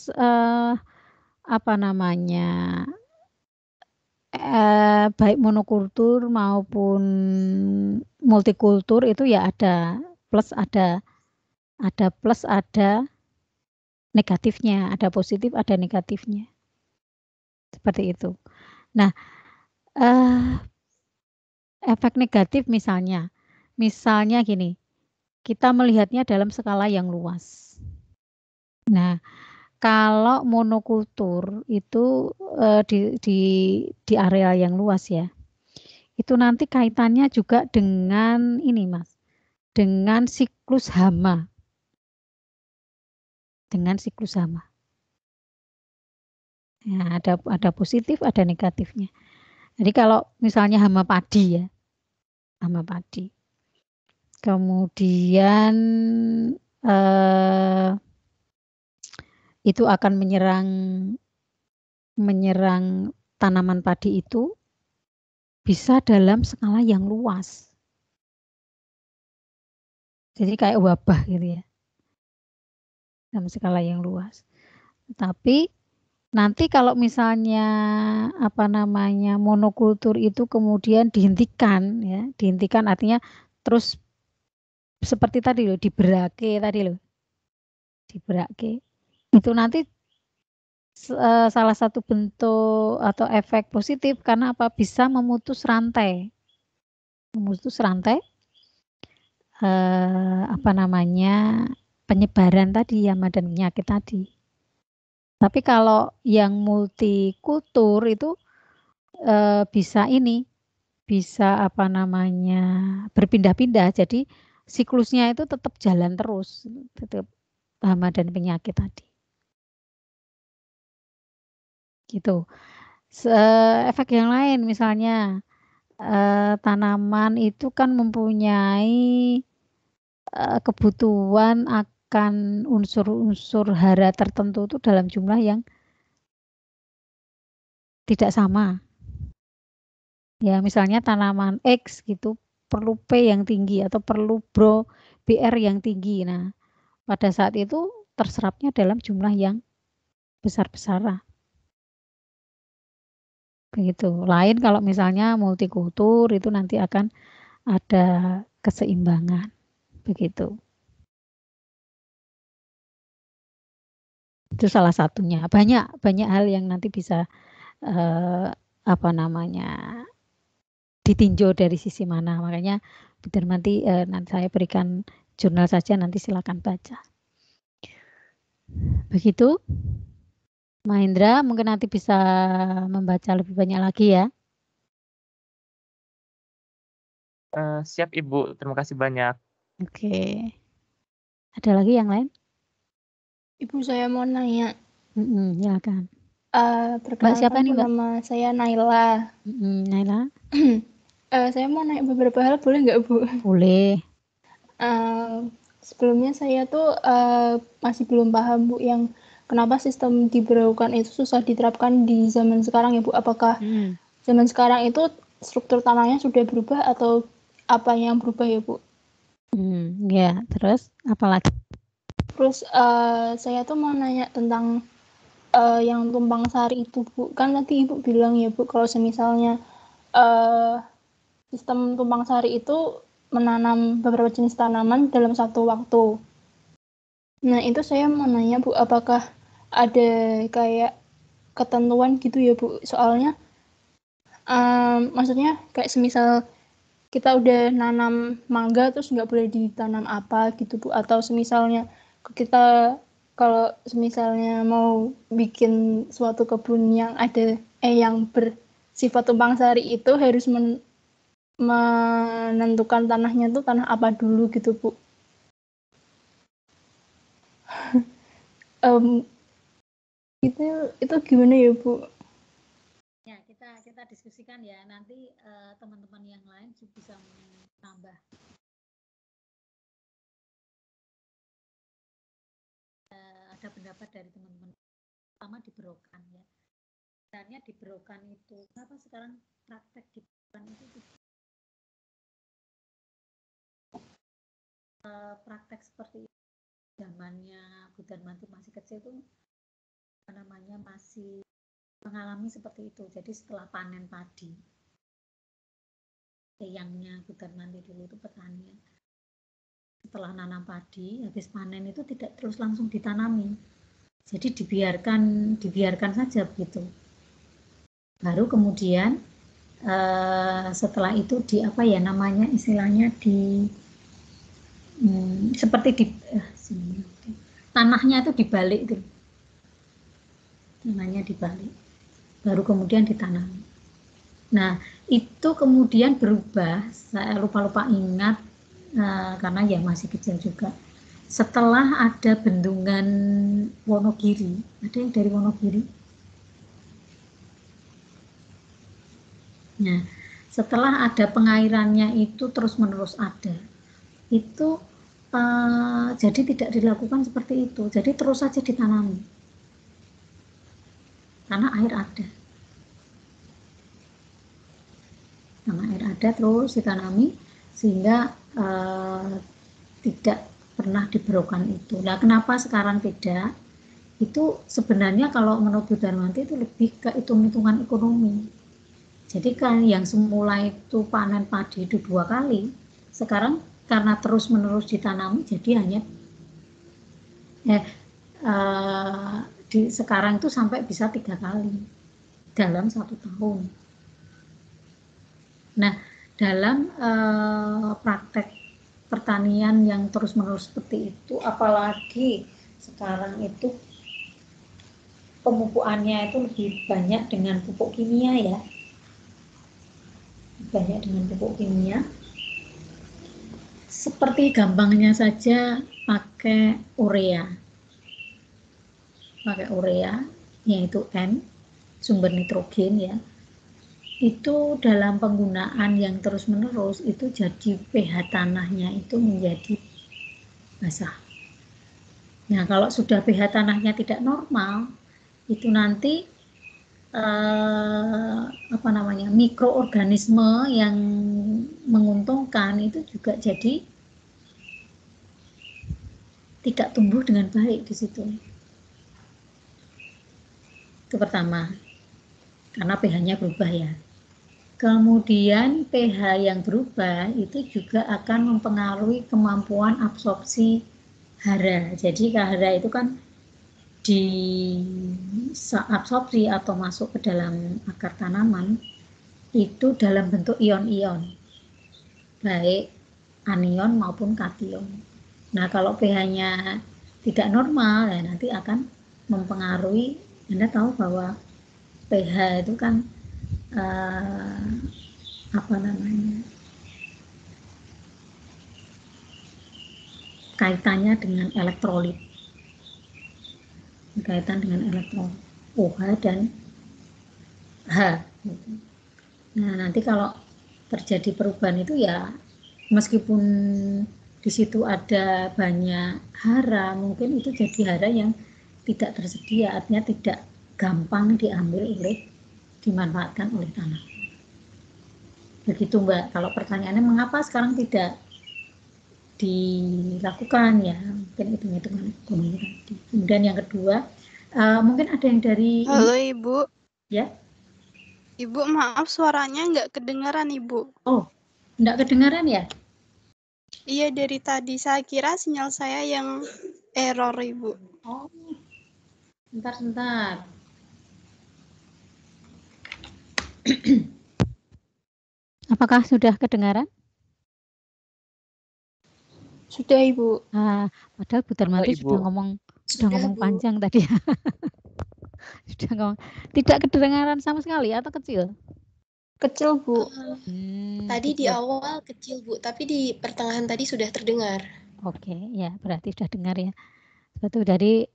[SPEAKER 1] baik monokultur maupun multikultur itu ya ada plus ada negatifnya, ada positif ada negatifnya. Seperti itu. Nah, efek negatif misalnya gini, kita melihatnya dalam skala yang luas. Nah, kalau monokultur itu di area yang luas ya, itu nanti kaitannya juga dengan ini Mas, dengan siklus hama. Ya, ada positif, ada negatifnya. Jadi kalau misalnya hama padi ya, kemudian itu akan menyerang tanaman padi itu bisa dalam skala yang luas. Jadi kayak wabah gitu ya, dalam skala yang luas. Tapi nanti kalau misalnya monokultur itu kemudian dihentikan ya, dihentikan artinya terus seperti tadi loh, diberake tadi loh. Diberake. Itu nanti salah satu bentuk atau efek positif karena apa? Bisa memutus rantai. Penyebaran tadi hama dan penyakit tadi. Tapi kalau yang multikultur itu bisa berpindah-pindah. Jadi siklusnya itu tetap jalan terus, tetap hama dan penyakit tadi. Gitu. Efek yang lain misalnya tanaman itu kan mempunyai kebutuhan akan unsur-unsur hara tertentu itu dalam jumlah yang tidak sama. Ya, misalnya tanaman X gitu perlu P yang tinggi atau perlu BR yang tinggi. Nah, pada saat itu terserapnya dalam jumlah yang besar-besaran. Begitu. Lain kalau misalnya multikultur itu nanti akan ada keseimbangan. Begitu. Itu salah satunya. Banyak hal yang nanti bisa ditinjau dari sisi mana. Makanya nanti saya berikan jurnal saja, nanti silakan baca. Begitu. Mahendra mungkin nanti bisa membaca lebih banyak lagi ya.
[SPEAKER 8] Siap Ibu, terima kasih banyak.
[SPEAKER 1] Oke. Ada lagi yang lain?
[SPEAKER 2] Ibu, saya mau nanya.
[SPEAKER 1] Silakan.
[SPEAKER 2] Perkenalkan,
[SPEAKER 1] siapa nih, Mbak?
[SPEAKER 2] Nama saya Naila.
[SPEAKER 1] Naila.
[SPEAKER 2] Saya mau nanya beberapa hal, boleh nggak, Bu?
[SPEAKER 1] Boleh.
[SPEAKER 2] Sebelumnya saya tuh masih belum paham, Bu, yang kenapa sistem diberaukan itu susah diterapkan di zaman sekarang ya, Bu? Apakah zaman sekarang itu struktur tanahnya sudah berubah atau apa yang berubah ya, Bu?
[SPEAKER 1] Ya, terus apa lagi?
[SPEAKER 2] Terus saya tuh mau nanya tentang yang tumpang sari itu, Bu. Kan tadi Ibu bilang ya, Bu, kalau semisalnya sistem tumpang sari itu menanam beberapa jenis tanaman dalam satu waktu. Nah, itu saya mau nanya, Bu, apakah ada kayak ketentuan gitu ya, Bu? Soalnya maksudnya kayak semisal kita udah nanam mangga terus nggak boleh ditanam apa gitu, Bu, atau semisalnya kita kalau semisalnya mau bikin suatu kebun yang yang bersifat tumpang sari itu harus menentukan tanahnya tuh tanah apa dulu gitu, Bu. Itu gimana ya, Bu?
[SPEAKER 1] Ya, kita diskusikan ya. Nanti teman-teman yang lain bisa menambah. Ada pendapat dari teman-teman. Pertama di Berokan ya. Sebenarnya di Berokan itu, kenapa sekarang praktek di Berokan itu praktek seperti zamannya Bu Darmanti masih kecil itu masih mengalami seperti itu. Jadi setelah panen padi, eyangnya Bu Darmanti dulu itu petani. Setelah nanam padi, habis panen itu tidak terus langsung ditanami. Jadi dibiarkan saja begitu. Baru kemudian setelah itu di apa ya namanya istilahnya seperti di tanahnya itu dibalik gitu. Tanahnya dibalik. Baru kemudian ditanam. Nah, itu kemudian berubah, saya lupa ingat karena ya masih kecil juga. Setelah ada bendungan Wonogiri, ada yang dari Wonogiri? Nah, setelah ada pengairannya itu terus-menerus ada, itu jadi tidak dilakukan seperti itu, jadi terus saja ditanami, karena air ada. Karena air ada terus ditanami, sehingga tidak pernah diberaukan itu. Nah, kenapa sekarang tidak? Itu sebenarnya kalau menurut Bu Darmanti itu lebih ke hitung-hitungan ekonomi. Jadi kan yang semula itu panen padi itu 2 kali, sekarang karena terus-menerus ditanami jadi hanya sekarang itu sampai bisa 3 kali dalam 1 tahun. Nah, dalam praktek pertanian yang terus-menerus seperti itu, apalagi sekarang itu pemupukannya itu lebih banyak dengan pupuk kimia ya. Banyak dengan pupuk kimia. Seperti gampangnya saja pakai urea. Pakai urea, yaitu N, sumber nitrogen ya. Itu dalam penggunaan yang terus-menerus itu jadi pH tanahnya itu menjadi basah. Nah, kalau sudah pH tanahnya tidak normal, itu nanti mikroorganisme yang menguntungkan itu juga jadi tidak tumbuh dengan baik di situ. Itu pertama, karena pH-nya berubah ya. Kemudian pH yang berubah itu juga akan mempengaruhi kemampuan absorpsi hara. Jadi hara itu kan diabsorpsi atau masuk ke dalam akar tanaman itu dalam bentuk ion-ion, baik anion maupun kation. Nah, kalau pH-nya tidak normal, ya nanti akan mempengaruhi. Anda tahu bahwa pH itu kan kaitannya dengan elektrolit, kaitan dengan elektron OH dan H. Nah, nanti kalau terjadi perubahan itu ya meskipun di situ ada banyak hara, mungkin itu jadi hara yang tidak tersedia, artinya tidak gampang dimanfaatkan oleh tanah. Begitu Mbak. Kalau pertanyaannya mengapa sekarang tidak dilakukan ya, mungkin hitung-hitungan ekonomi tadi. Kemudian yang kedua, mungkin ada yang dari
[SPEAKER 6] Halo Ibu.
[SPEAKER 1] Ya.
[SPEAKER 6] Ibu maaf suaranya nggak kedengaran Ibu.
[SPEAKER 1] Oh, nggak kedengaran ya?
[SPEAKER 6] Iya dari tadi saya kira sinyal saya yang error Ibu.
[SPEAKER 1] Oh, sebentar. Apakah sudah kedengaran?
[SPEAKER 2] Sudah Ibu.
[SPEAKER 1] Padahal Bu Darmanti sudah ngomong panjang tadi. Sudah ngomong. Tidak kedengaran sama sekali atau kecil?
[SPEAKER 2] Kecil Bu.
[SPEAKER 7] Tadi di awal kecil Bu, tapi di pertengahan tadi sudah terdengar.
[SPEAKER 1] Oke, ya berarti sudah dengar ya. Betul, dari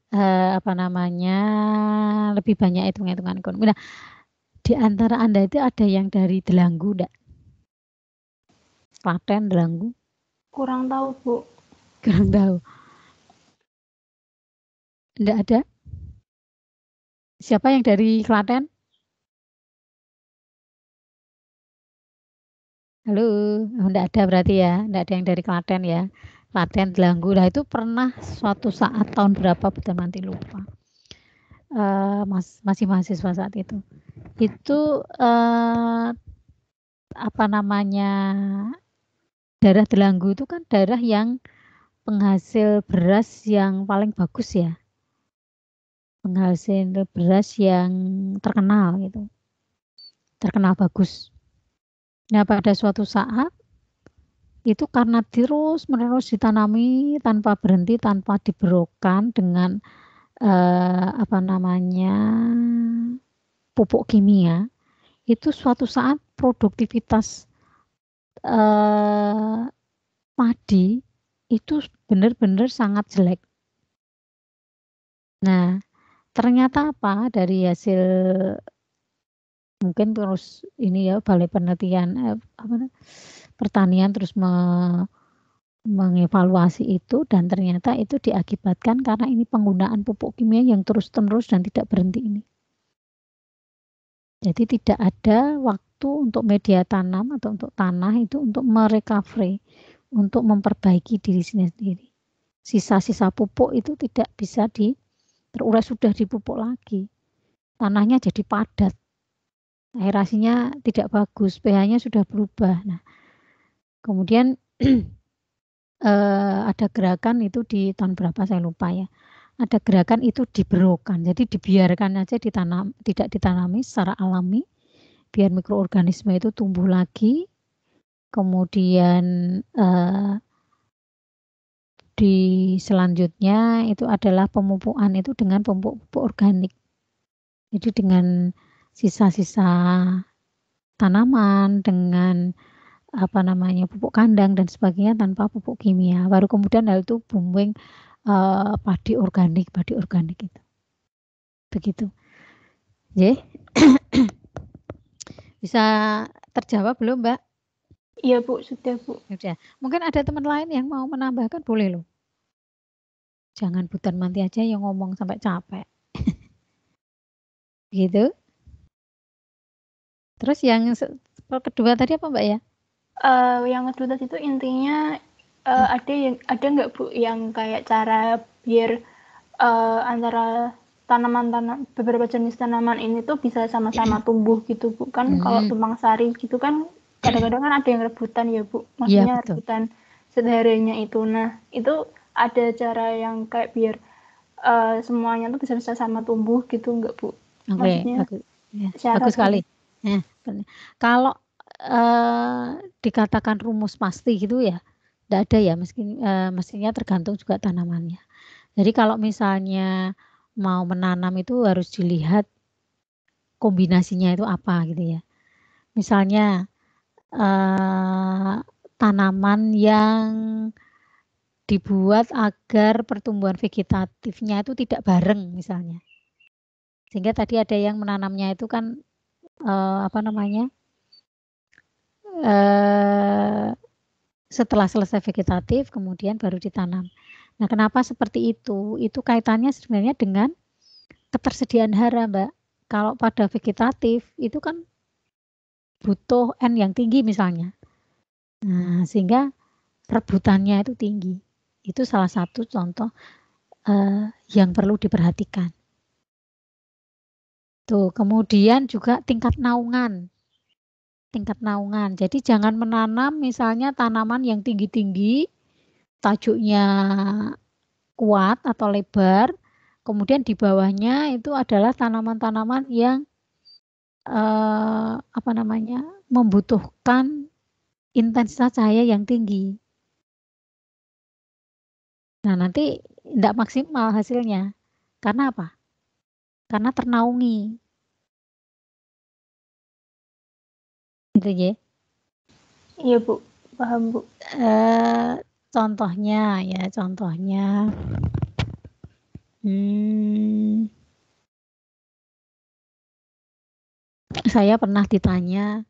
[SPEAKER 1] lebih banyak hitung-hitungan ekonomi. Nah, di antara Anda itu ada yang dari Delanggu enggak? Klaten, Delanggu?
[SPEAKER 2] Kurang tahu Bu.
[SPEAKER 1] Kurang tahu. Enggak ada? Siapa yang dari Klaten? Halo, enggak ada berarti ya, enggak ada yang dari Klaten ya. Klaten, Delanggu, lah itu pernah suatu saat tahun berapa Bu Darmanti lupa. masih mahasiswa saat itu daerah Delanggu itu kan daerah yang penghasil beras yang paling bagus ya, penghasil beras yang terkenal gitu, terkenal bagus. Nah pada suatu saat itu karena terus menerus ditanami tanpa berhenti, tanpa diberokan dengan pupuk kimia, itu suatu saat produktivitas padi itu benar-benar sangat jelek. Nah, ternyata apa dari hasil mungkin terus ini ya Balai Penelitian Pertanian terus mengevaluasi itu dan ternyata itu diakibatkan karena ini penggunaan pupuk kimia yang terus-menerus dan tidak berhenti ini. Jadi tidak ada waktu untuk media tanam atau untuk tanah itu untuk merecovery, untuk memperbaiki diri sendiri. Sisa-sisa pupuk itu tidak bisa terurai, sudah dipupuk lagi. Tanahnya jadi padat. Aerasinya tidak bagus, pH-nya sudah berubah. Nah, kemudian ada gerakan itu di tahun berapa saya lupa ya. Ada gerakan itu diberokan, jadi dibiarkan aja ditanam, tidak ditanami secara alami, biar mikroorganisme itu tumbuh lagi. Kemudian di selanjutnya itu adalah pemupukan itu dengan pupuk organik. Jadi dengan sisa-sisa tanaman, dengan pupuk kandang dan sebagainya tanpa pupuk kimia. Baru kemudian hal itu booming padi organik itu. Begitu. Ya. Bisa terjawab belum, Mbak?
[SPEAKER 2] Iya, Bu, sudah, Bu.
[SPEAKER 1] Sudah. Mungkin ada teman lain yang mau menambahkan, boleh loh. Jangan Butan Manti aja yang ngomong sampai capek. Gitu. Terus yang kedua tadi apa, Mbak ya?
[SPEAKER 2] Yang kedua tadi itu intinya ada nggak Bu yang kayak cara biar antara beberapa jenis tanaman ini tuh bisa sama-sama tumbuh gitu Bu, kan kalau tumpang sari gitu kan kadang-kadang kan ada yang rebutan ya Bu, maksudnya ya, rebutan saudaranya itu. Nah itu ada cara yang kayak biar semuanya tuh bisa sama tumbuh gitu nggak Bu? Maksudnya
[SPEAKER 1] bagus sekali. Kalau dikatakan rumus pasti gitu ya, tidak ada ya, mestinya tergantung juga tanamannya. Jadi kalau misalnya mau menanam itu harus dilihat kombinasinya itu apa gitu ya. Misalnya tanaman yang dibuat agar pertumbuhan vegetatifnya itu tidak bareng misalnya. Sehingga tadi ada yang menanamnya itu kan setelah selesai vegetatif kemudian baru ditanam. Nah, kenapa seperti itu? Itu kaitannya sebenarnya dengan ketersediaan hara, Mbak. Kalau pada vegetatif itu kan butuh N yang tinggi misalnya. Nah, sehingga rebutannya itu tinggi. Itu salah satu contoh yang perlu diperhatikan. Tuh, kemudian juga tingkat naungan. Jadi jangan menanam misalnya tanaman yang tinggi-tinggi, tajuknya kuat atau lebar, kemudian di bawahnya itu adalah tanaman-tanaman yang membutuhkan intensitas cahaya yang tinggi. Nah, nanti tidak maksimal hasilnya. Karena apa? Karena ternaungi. Gitu ya.
[SPEAKER 2] Iya Bu, paham Bu.
[SPEAKER 1] Contohnya saya pernah ditanya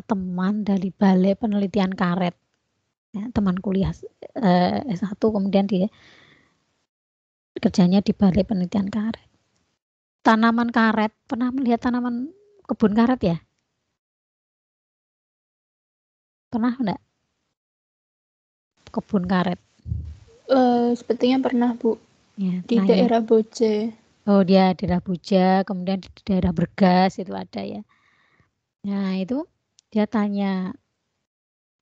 [SPEAKER 1] teman dari Balai Penelitian Karet, ya, teman kuliah S1 kemudian dia kerjanya di Balai Penelitian Karet. Tanaman karet, pernah melihat tanaman kebun karet ya? Pernah enggak? Kebun karet.
[SPEAKER 2] Sepertinya pernah Bu.
[SPEAKER 1] Ya,
[SPEAKER 2] di daerah Boce.
[SPEAKER 1] Oh, dia daerah Buja, kemudian di daerah Bergas itu ada ya. Nah, itu dia tanya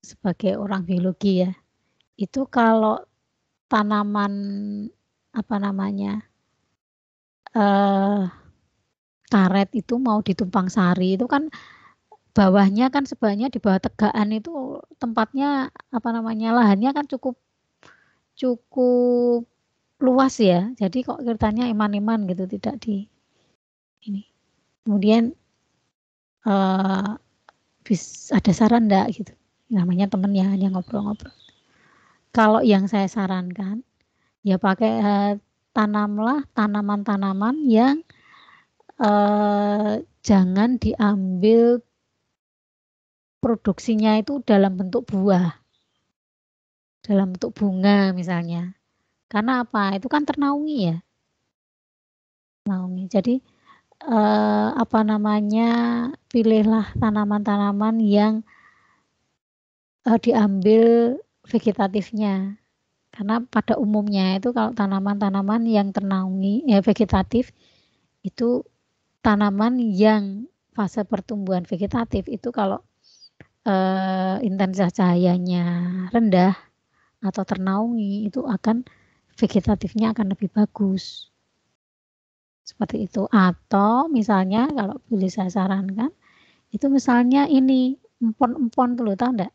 [SPEAKER 1] sebagai orang biologi ya. Itu kalau tanaman apa namanya? Karet itu mau ditumpang sari itu kan bawahnya kan sebenarnya di bawah tegaan itu tempatnya apa namanya? Lahannya kan cukup cukup luas ya. Jadi kok ceritanya iman-iman gitu tidak di ini. Kemudian ada saran enggak gitu. Namanya temen ya hanya ngobrol-ngobrol. Kalau yang saya sarankan ya pakai tanamlah tanaman-tanaman yang jangan diambil produksinya itu dalam bentuk buah, dalam bentuk bunga misalnya. Karena apa? Itu kan ternaungi ya. Ternaungi. Jadi apa namanya? Pilihlah tanaman-tanaman yang diambil vegetatifnya. Karena pada umumnya itu kalau tanaman-tanaman yang ternaungi ya vegetatif itu tanaman yang fase pertumbuhan vegetatif itu kalau intensitas cahayanya rendah atau ternaungi itu akan vegetatifnya akan lebih bagus. Seperti itu. Atau misalnya kalau boleh saya sarankan itu misalnya ini empon-empon tuh tahu enggak?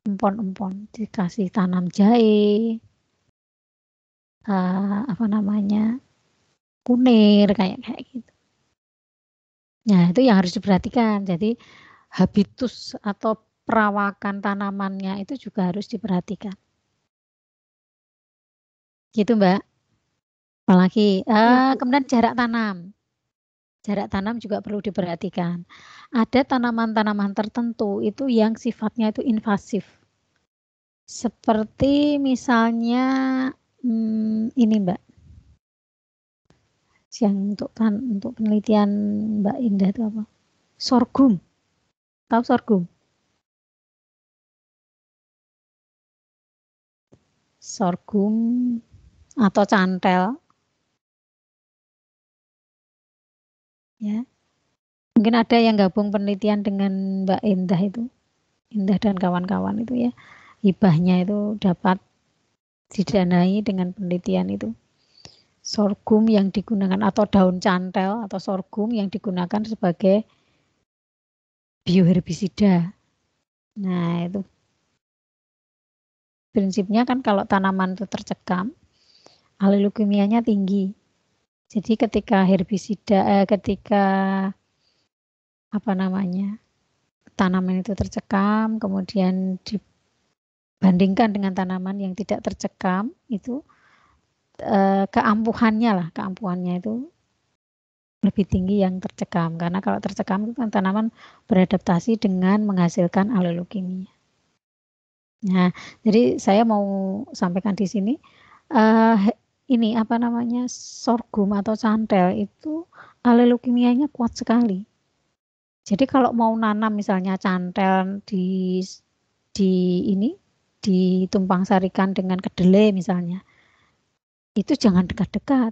[SPEAKER 1] Empon-empon dikasih tanam jahe, apa namanya? Kunir kayak gitu. Nah, itu yang harus diperhatikan. Jadi habitus atau perawakan tanamannya itu juga harus diperhatikan. Gitu, Mbak. Apalagi kemudian jarak tanam. Jarak tanam juga perlu diperhatikan. Ada tanaman-tanaman tertentu itu yang sifatnya itu invasif. Seperti misalnya ini, Mbak. Yang untuk penelitian Mbak Indah itu apa? Sorghum. Tahu sorghum? Sorghum atau cantel. Ya. Mungkin ada yang gabung penelitian dengan Mbak Indah itu. Indah dan kawan-kawan itu ya. Hibahnya itu dapat didanai dengan penelitian itu. Sorghum yang digunakan atau daun cantel atau sorghum yang digunakan sebagai bioherbisida. Nah, itu prinsipnya kan kalau tanaman itu tercekam, alih leukemianya tinggi. Jadi ketika herbisida, ketika apa namanya tanaman itu tercekam, kemudian dibandingkan dengan tanaman yang tidak tercekam, itu keampuhannya itu lebih tinggi yang tercekam. Karena kalau tercekam itu kan tanaman beradaptasi dengan menghasilkan alih leukemia. Nah, jadi saya mau sampaikan di sini ini apa namanya sorghum atau cantel itu alih leukemianya kuat sekali. Jadi kalau mau nanam misalnya cantel ditumpang sarikan dengan kedelai misalnya, itu jangan dekat-dekat.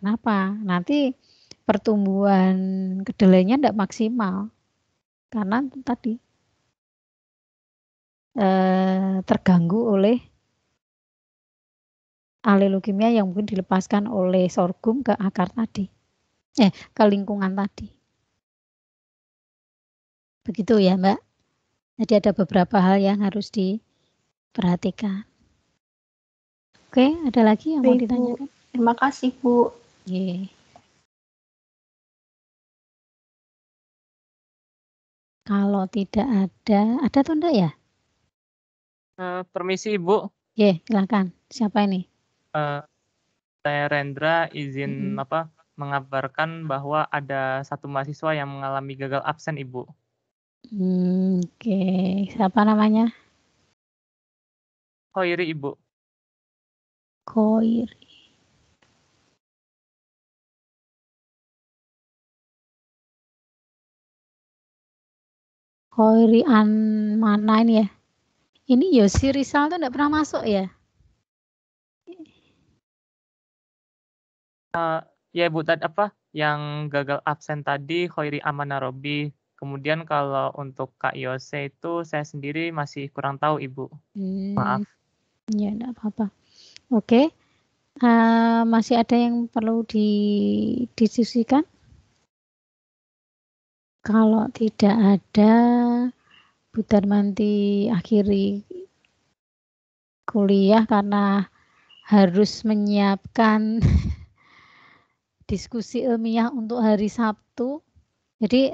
[SPEAKER 1] Kenapa? Nanti pertumbuhan kedelainya tidak maksimal karena tadi terganggu oleh alih leukemia yang mungkin dilepaskan oleh sorghum ke akar tadi, ke lingkungan tadi. Begitu ya, Mbak. Jadi ada beberapa hal yang harus diperhatikan. Oke, ada lagi yang mau ditanyakan?
[SPEAKER 2] Terima kasih, Bu.
[SPEAKER 1] Kalau tidak ada atau enggak ya?
[SPEAKER 8] Permisi, Ibu.
[SPEAKER 1] Silakan. Siapa ini?
[SPEAKER 8] Saya Rendra, izin mengabarkan bahwa ada satu mahasiswa yang mengalami gagal absen, Ibu.
[SPEAKER 1] Oke. Siapa namanya?
[SPEAKER 8] Khoiri, Ibu.
[SPEAKER 1] Khoiri. Khoiri mana ini ya? Ini Yosi Rizal tuh enggak pernah masuk ya?
[SPEAKER 8] Ya Bu, tadi yang gagal absen tadi Khoiri Amana Robi. Kemudian kalau untuk Kak Yose itu saya sendiri masih kurang tahu Ibu. Maaf.
[SPEAKER 1] Ya, enggak apa-apa. Oke. Masih ada yang perlu didiskusikan? Kalau tidak ada, Bu Darmanti akhiri kuliah karena harus menyiapkan diskusi ilmiah untuk hari Sabtu. Jadi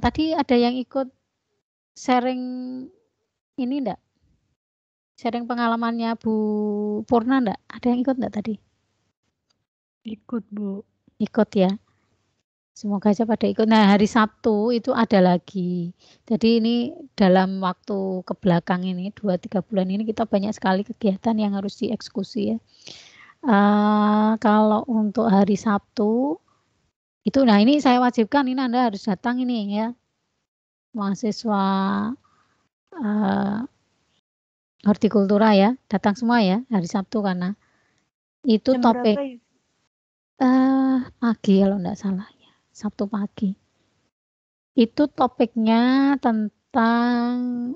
[SPEAKER 1] tadi ada yang ikut sharing ini enggak? Sharing pengalamannya Bu Purna enggak? Ada yang ikut enggak tadi?
[SPEAKER 9] Ikut, Bu.
[SPEAKER 1] Ikut ya. Semoga aja pada ikut. Nah, hari Sabtu itu ada lagi. Jadi ini dalam waktu kebelakang ini 2-3 bulan ini kita banyak sekali kegiatan yang harus dieksekusi ya. Kalau untuk hari Sabtu itu, nah ini saya wajibkan, ini Anda harus datang ini ya, mahasiswa hortikultura ya, datang semua ya hari Sabtu karena itu
[SPEAKER 9] Jam
[SPEAKER 1] topik
[SPEAKER 9] berapa ya?
[SPEAKER 1] pagi kalau enggak salah ya, Sabtu pagi. Itu topiknya tentang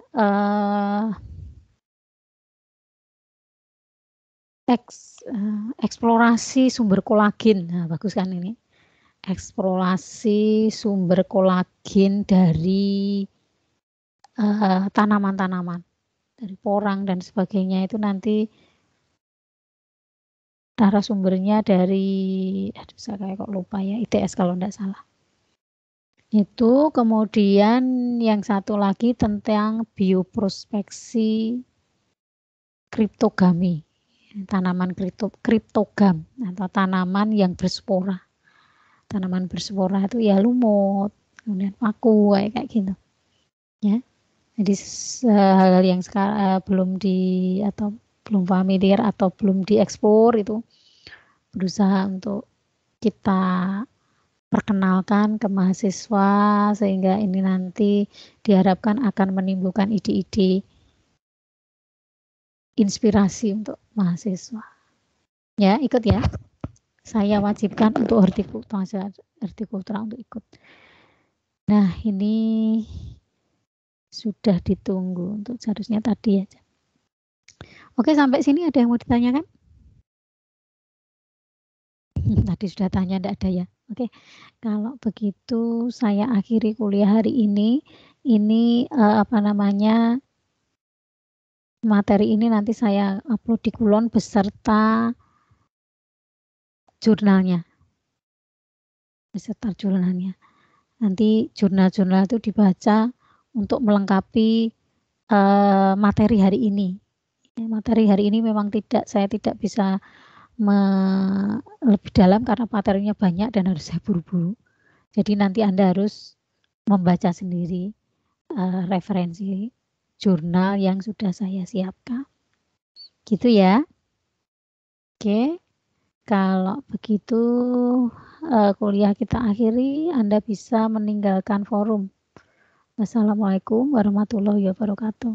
[SPEAKER 1] eksplorasi sumber kolagen. Nah, bagus kan ini. Eksplorasi sumber kolagen dari tanaman-tanaman, dari porang dan sebagainya. Itu nanti narasumbernya dari, saya kayak kok lupa ya, ITS kalau enggak salah. Itu kemudian yang satu lagi tentang bioprospeksi kriptogami, tanaman kriptogam atau tanaman yang berspora. Tanaman berspora itu ya lumut, kemudian paku kayak gitu. Ya. Jadi hal-hal yang sekarang belum familiar atau belum dieksplor itu berusaha untuk kita perkenalkan ke mahasiswa sehingga ini nanti diharapkan akan menimbulkan ide-ide inspirasi untuk mahasiswa. Ya, ikut ya. Saya wajibkan untuk hortikultura untuk ikut. Nah, ini sudah ditunggu untuk seharusnya tadi aja. Oke, sampai sini ada yang mau ditanyakan? Tadi sudah tanya, enggak ada ya. Oke, kalau begitu saya akhiri kuliah hari ini. Ini materi ini nanti saya upload di Kulon beserta jurnalnya. Nanti jurnal-jurnal itu dibaca untuk melengkapi materi hari ini. Materi hari ini memang saya tidak bisa lebih dalam karena materinya banyak dan harus saya buru-buru. Jadi nanti Anda harus membaca sendiri referensi jurnal yang sudah saya siapkan. Gitu ya. Oke. Kalau begitu kuliah kita akhiri, Anda bisa meninggalkan forum. Wassalamualaikum warahmatullahi wabarakatuh.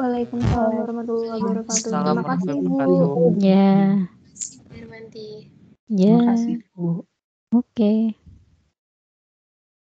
[SPEAKER 2] Waalaikumsalam warahmatullahi wabarakatuh. Terima kasih, Bu.
[SPEAKER 1] Ya.
[SPEAKER 7] Terima kasih, Bu Darmanti.
[SPEAKER 1] Ya.
[SPEAKER 4] Terima kasih, Bu.
[SPEAKER 1] Oke.